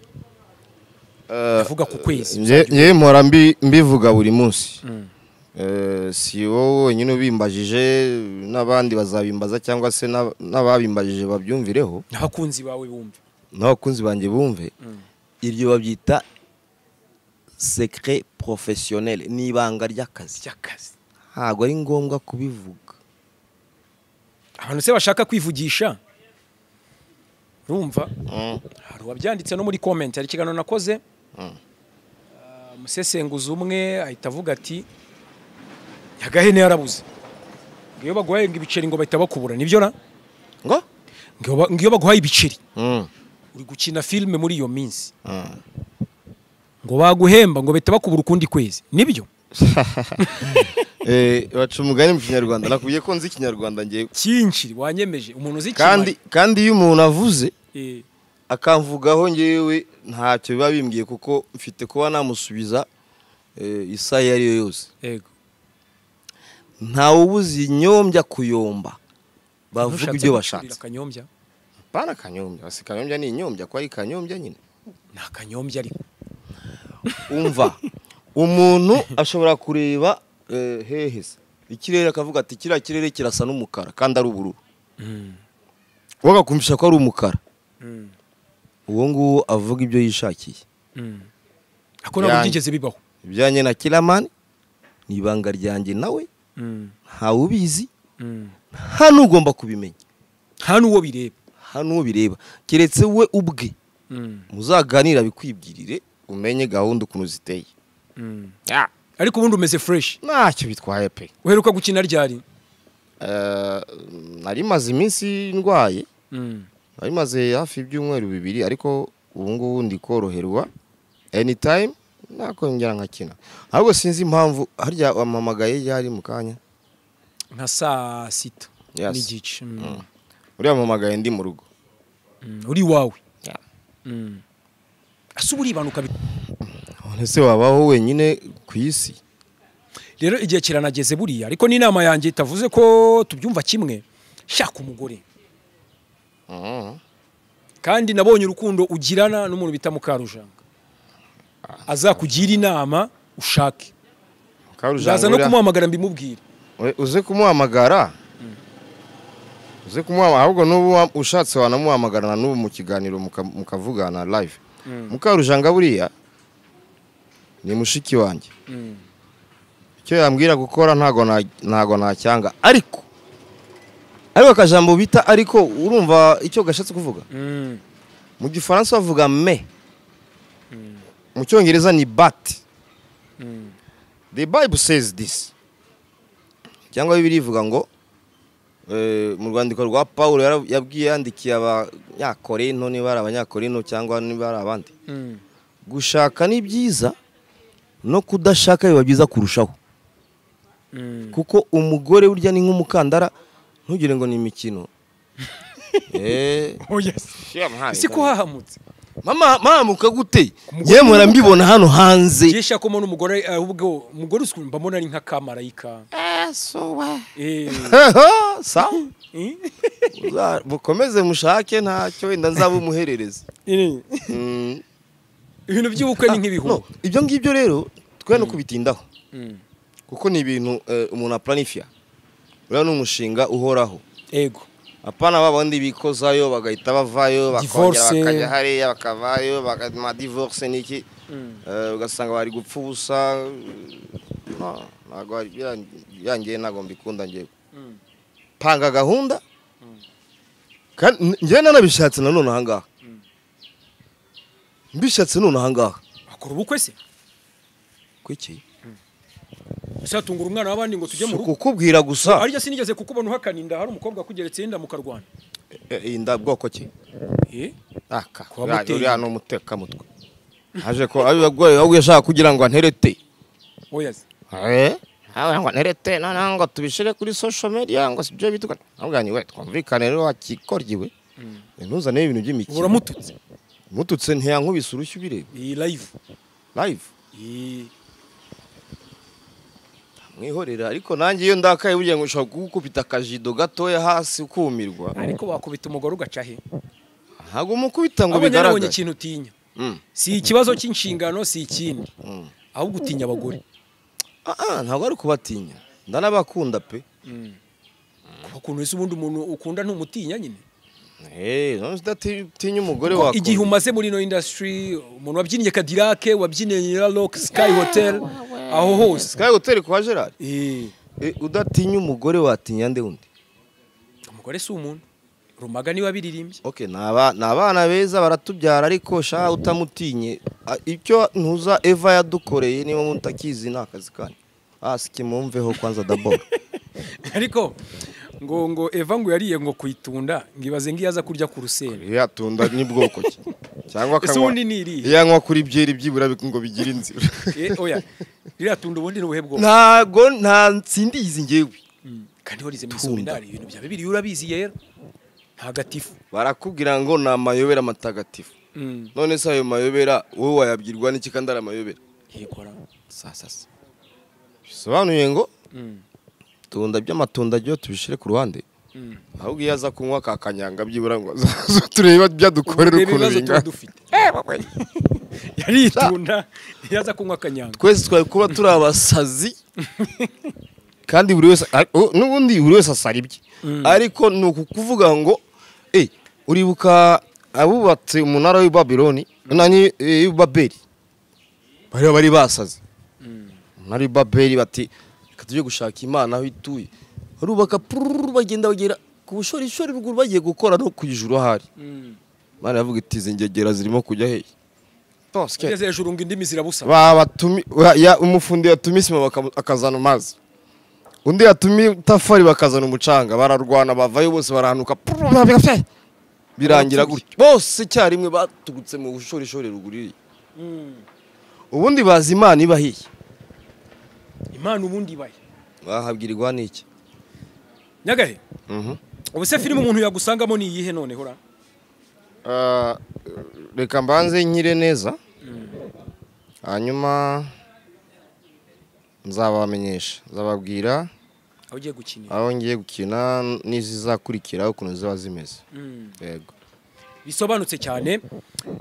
avuga ku kwezi nje mpora mbivuga buri munsi si wowe nyine ubimbajije n'abandi bazabimbaza cyangwa se n'ababimbajije babyumvireho n'abakunzi bawe bumve n'abakunzi banjye bumve iryo babyita secret professionnel ni ibanga ry'akazi ntabwo ari ngombwa kubivuga abantu se bashaka kwivugisha urumva hari uwabyanditse no muri comment hari ikiganiro nakoze umusesenguzi umwe ahita avuga ati Nyagahene yarabuze ngiyo baguhaye ibiceri ngo bahita bakubura nibyo na ngo ngiyo baguhaye ibiceri uri gukina filme muri iyo minsi ngo baguhemba ngo bahita bakubura ukundi kwezi nibyo baca umugani mu Kinyarwanda nakubwiye ko nzi Kinyarwanda ngiye cyinshi wanyemeje umuntu uzi kandi iyo umuntu avuze akamvugaho ngewe ntacyo biba bimbwiye kuko mfite kuba namusubiza isaha iyo ari yo yose yego ntawe ubuze inyombya kuyomba bavuga ibyo bashatse pana kanyombya si kanyombya ni inyombya ko ari kanyombya nyine nta kanyombya ariko umva umuntu ashobora kureba hehese ikirere akavuga ati kiriya kirere kirasa n'umukara kandi ari ubururu wagakumvisha ko ari umukara uwo nguwo avuga ibyo yishakiye ako ntabwo byigeze bibaho ibyanjye na Kiraman ni ibanga ryanjye nawe ntawe ubizi nta n'ugomba kubimenya nta n'uwo bireba keretse we ubwe muzaganira bikwibwirire umenye gahunda ukuntu ziteye ariko ubundi umeze fresh ntacyo bitwaye pe uheruka gukina ryari nari maze iminsi ndwaye nari maze hafi ibyumweru 2 ariko ubu ngubu ndi koroherwa anytime nakongera nkakina ahubwo sinzi impamvu harya wamamagaye yari mu kanya nka saa 6 n'igice uri wamamagaye ndi mu rugo uri wawe asuburi banuka ese wabaho wenyine ku isi rero igihe kiranageze buriya ariko n'inama yanjye itavuze ko tubyumva kimwe shaka umugore kandi nabonye urukundo ugirana n'umuntu bita Mukarujanga azakugira inama ushake Mukarujanga no kumuhamagara mbimubwire uze kumuhamagara ahubwo n'ubu ushatse wanamuhamagarana n'ubu mu kiganiro mukavugana live Mukarujanga buriya ni mushiki wanjye icyo yambwira gukora ntago nacyanga ariko akajambo bita ariko urumva icyo gashatse kuvuga mu gifaransa bavuga mais mu cyongereza ni but the Bible says this cyangwa Bibiliya ivuga ngo mu rwandiko rwa Paulo yabwiye yandikiye abanyakorinto niba ari abanyakorinto cyangwa niba ari abandi gushaka ni byiza no kudashaka biba byiza kurushaho kuko umugore burya ni nk'umukandara ntugire ngo ni imikino isi ko hahamutse mama mukagute yemwe mbibona hano hanze jesha ko mbona umugore ubwo umugore usumba mbona ari nka kamarayika sa mukomeze mushake ntacyo wenda nzaba umuherereza ibintu by'ubukwe ni nk'ibihugu ibyo ngibyo rero twe no kubitindaho kuko ni ibintu umuntu aplanifia uriya ni umushinga uhoraho ego apana babandi bikozayo bagahita bavayo bakongera bakajya hariya bakavayo bakama divorce niki ugasanga bari gupfa ubusa ntago yangiye ntago mbikunda ngiye panga gahunda kandi njye nanabishatse nanone ahangaha mbishatse none ahangaha akora ubukwe se kwiki ese atungura umwana w'abandi ngo tujye mu rugo kukubwira gusa arya sinigeze kukubona uhakaninda hari umukobwa kugeretse inda mukarwana inda bwoko ki aka Kuba muteye uriya no muteka mutwe haje ko abagore ahubwo yashaka kugira ngo anterete oya aho ngo anterete none ngo tubishire kuri social media ngo sibyo bituka ahubwo we twumvikane rero wakikoryiwe ntuzane ibintu by'imikino uramututse mututse ntiyankubise urushyi bireba iyi live mwihorera ariko nanjye iyo ndakaye bugiye ngo ushobora kugukubita akajido gatoya hasi ukumirwa ariko wakubita umugore ugaca he ntabwo umukubita ngo bigaragare bigaragare ikintu utinya si ikibazo cy'inshingano si ikindi ahubwo utinya abagore ntabwo ari kubatinya ndanabakunda pe ukuntu ese ubundi umuntu ukunda ntumutinya nyine none udatinya umugore wawe igihe umaze muri ino industry umuntu wabyinnye Cadillac wabyinnye Rock Sky Hotel aho hose Sky Hotel kwa Gerard udatinya umugore watinya nde undi umugore si umuntu Rumaga niwe abiririmbye okay nabana beza baratubyara ariko sha utamutinye icyo ntuza Eva yadukoreye niba mutakizi nakazi kanyu sikimumveho kwanza dabord ariko ngo Eva ngo yariye ngo kwitunda ngibaze ngiyaza kurya ku rusenda yatunda ni bwoko ki cyangwa ese ubundi niri yanywa kuri byeri byibura ngo bigira inzira oya riratunda ubundi n'ubuhe bwoko ntago nta nsindizi ngewe kandi warize mu seminari ibintu bya bibiri urabizi yera ntagatifu barakubwira ngo ni amayobera matagatifu none se ayo mayobera wowe wayabwirwa n'iki kandi ari amayobera yekora sasa bisobanuye ngo tunda by'amatunda ryo tubishire ku ruhande ahubwo iyo aza kunywa kakanyanga byibura ngo tureba byadukorera ukuntu bingana yaritunda iyo aza kunywa akanyanga twese twari kuba turi abasazi kandi buri wese n'ubundi buri wese asara ibye ariko ni ukuvuga ngo uribuka abubatse umunara w'i Babyloni nani Babeli bari basaze umunara w'i Babeli bati tujye gushaka Imana aho ituye rubaka bagenda bagera ku bushorishori ruguru bagiye gukora no kwijuru ahari Imana yavuga iti zingegera zirimo kujya hehe Ngeze hejuru ngo indimi zirabusa umufundi yatumye isima akazana amazi undi yatumye tafari bakazana umucanga bararwana bavayo bose barahanuka birangira gutyo bose cyarimwe batugutse mu bushorishori ruguririye ubundi bazi Imana ibahiye Imana ubundi ibaye wahabwirirwa n'iki Nyagahe ubu se filime umuntu yagusangamo ni iyihe none hora reka mbanze nkire neza hanyuma nzabamenyesha nzababwira aho ngiye gukina n'izizakurikira ukuntu ziba zimeze yego bisobanutse cyane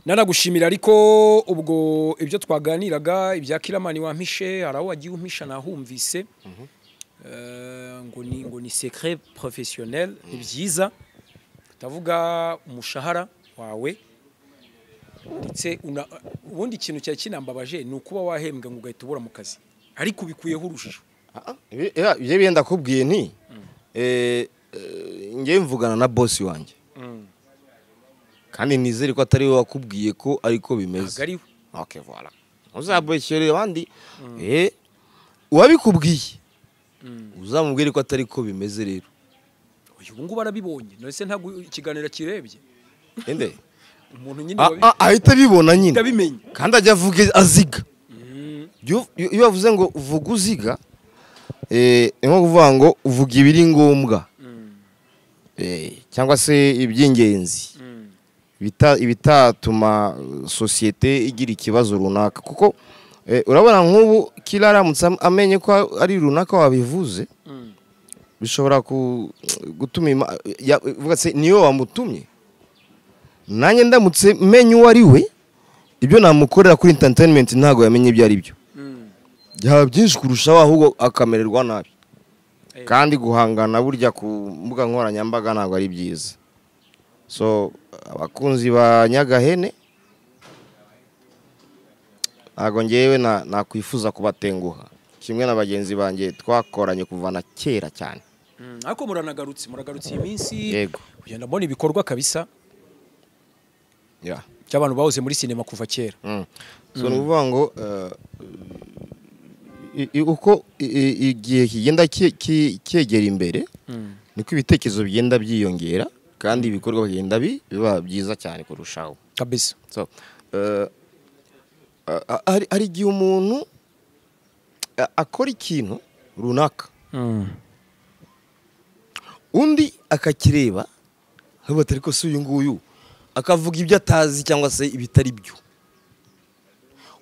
nanagushimira ariko ubwo ibyo twaganiraga ibya Kiramani wampishe haraho wagiye umpisha nahumvise ngo ni secret professionnel ni byiza utavuga umushahara wawe ndetse ubundi ikintu cyari kinambabaje ni ukuba wahembwa ngo ugahita ubura mu kazi ariko ubikuyeho urujijo ibyo benda kubwiye nti ngiye mvugana na boss wanjye kandi nizere ko atari we wakubwiye ko ariko bimeze agariwe okay voilà uzabeshyere abandi wabikubwiye uzamubwire ko atari ko bimeze rero uyu ngubu arabibonye none se ntabwo ikiganiro kirebye ende umuntu nyine ahita bibona nyine ndabimenye kandi ajya avuga aziga iyo bavuze ngo uvuga uziga nko kuvuga ngo uvuga ibiri ngombwa cyangwa se iby'ingenzi ibitatuma sosiyete igira ikibazo runaka kuko urabona nk'ubu kila aramutse amenye ko ari runaka wabivuze bishobora gutuma uvuga se niyo wamutumye nanjye ndamutse menye uwo ari we ibyo namukorera kuri entertainment ntabwo yamenye ibyo ari byo byaba byinshi kurushaho ahubwo akamererwa nabi kandi guhangana burya ku mbuga nkoranyambaga ntabwo ari byiza so abakunzi ba Nyagahene ntabwo ngewe nakwifuza kubatenguha kimwe na bagenzi banjye twakoranye kuva na kera cyane ariko muranagarutse iyi minsi yego kugenda mbona ibikorwa kabisa cy'abantu bahoze muri sinema kuva kera. So ni ukuvuga ngo uko igihe kigenda cyegera imbere niko ibitekerezo bigenda byiyongera kandi ibikorwa bigenda biba byiza cyane kurushaho kabisa. So hari igihe umuntu akora ikintu runaka undi akakireba nk'ubu ariko si uyu nguyu akavuga ibyo atazi cyangwa se ibitari byo,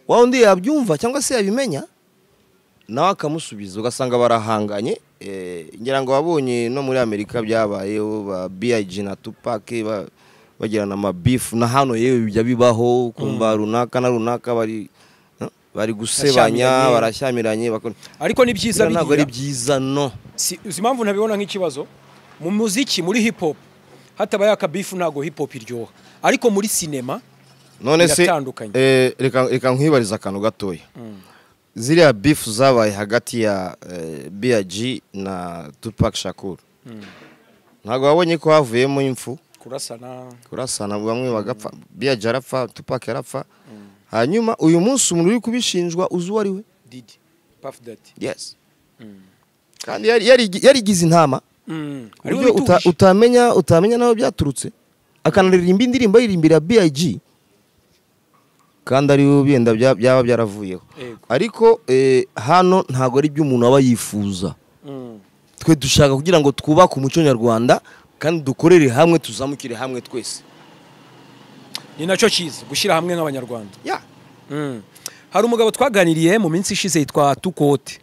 wa undi yabyumva cyangwa se yabimenya nawe akamusubiza ugasanga barahanganye. Ngira ngo wabonye no muri Amerika byabayeho ba B.I.G na Tupac bagirana amabifu na hano yewe bijya bibaho kumva runaka na runaka bari gusebanya barashyamiranye ariko ni byiza ntabwo ari byiza no uzi impamvu ntabibona nk'ikibazo mu muziki muri hip hop hataba yakabifu ntabwo hip hop iryoha ariko muri sinema none se reka nkwibariza akantu gatoya. Ziriya bifu zabaye hagati ya B.I.G na Tupac Shakur ntabwo wabonye ko havuyemo impfu kurasana bamwe bagapfa, B.I.G arapfa, Tupac arapfa, hanyuma uyu munsi umuntu uri kubishinjwa uzi uwo ari we Diddy Puff Daddy. Yes. Kandi yarigize intama utamenya naho byaturutse akanaririmba indirimbo yirimbira B.I.G kandi ari benda byaba byaravuyeho ariko hano ntago ari byo umuntu aba yifuza. Twe dushaka kugira ngo twubake umuco nyarwanda kandi dukorere hamwe tuzamukire hamwe twese, ni nacyo cyiza gushyira hamwe nk'abanyarwanda. Hari umugabo twaganiriye mu minsi ishize yitwa Tukote.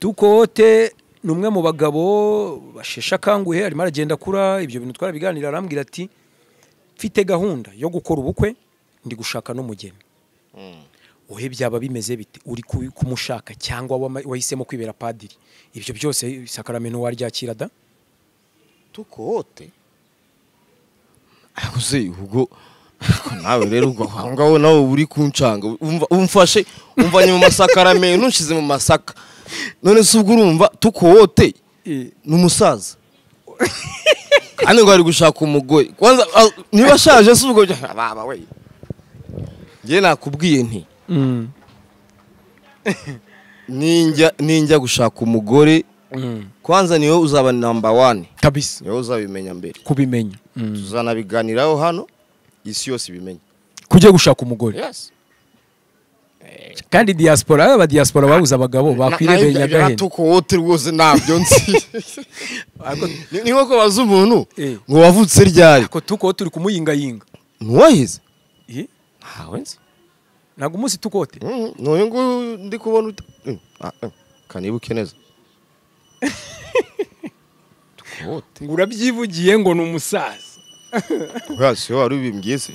Tukote ni umwe mu bagabo bashesha akanguhe arimo aragenda akura, ibyo bintu twarabiganira arambwira ati mfite gahunda yo gukora ubukwe ndi gushaka n'umugeni. Ohe byaba bimeze bite uri kumushaka cyangwa wahisemo kwibera padiri? Ibyo byose sakaramento waryakira da? Tukote akuze ubwo nawe rero ubwo ngaho nawe uri kuncanga umfashe umvanye mu masakaramento nshize mu masaka none se ubwo urumva Tukote n'umusaza kandi ngo ari gushaka umugore kwanza niba ashaje se ubwo baba we ngiye nakubwiye nti ninjya gushaka umugore kwanza niwe uzaba number 1 kabisa, niwe uzabimenya mbere kubimenya tuzanabiganiraho hano isi yose ibimenya kujya gushaka umugore. Yes. Kandi diaspora babuza abagabo bakwirebeye Nyagahene Tukote rwose ntabyo nzi ni nko baza umuntu ngo wavutse ryari ko Tukote uri kumuyingayinga ntuwahize nzi ntabwo umunsi Tukote n'uyu nguyu ndi kubona kanibuke neza Tukote ngo urabyivugiye ngo ni umusaza hasi wari ubimbwiye se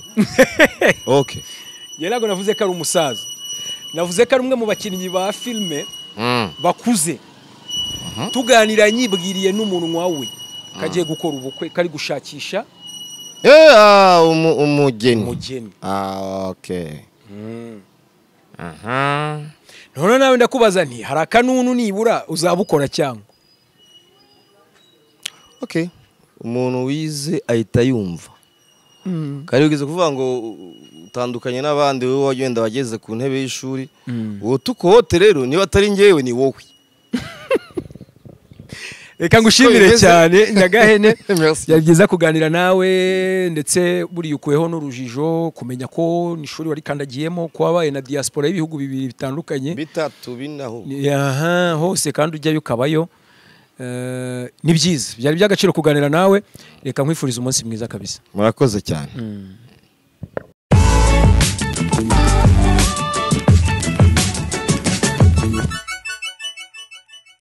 okay ntabwo navuze ko ari umusaza, navuze ko ari umwe mu bakinnyi ba filime bakuze. Tuganira nyibwiriye n'umunwa we kagiye gukora ubukwe kari gushakisha umugeni. Okay. None nawe ndakubaza nti hari akanunu nibura uzabukora cyangwa? Okay. Umuntu wize ahita yumva. Kari ugeze kuvuga ngo utandukanye n'abandi wowe wagenda wageze ku ntebe y'ishuri. Uwo Tukote rero niba atari ngewe ni wowe. Reka ngushimire cyane Nyagahene, yari byiza kuganira nawe ndetse buri ukuyeho n'urujijo kumenya ko n'ishuri wari kandagiyemo ko wabaye na diaspora y'ibihugu bibiri bitandukanye bitatu binaho hose kandi ujyayo ukabayo. Ni byiza byari by'agaciro kuganira nawe, reka nkwifuriza umunsi mwiza kabisa. Murakoze cyane.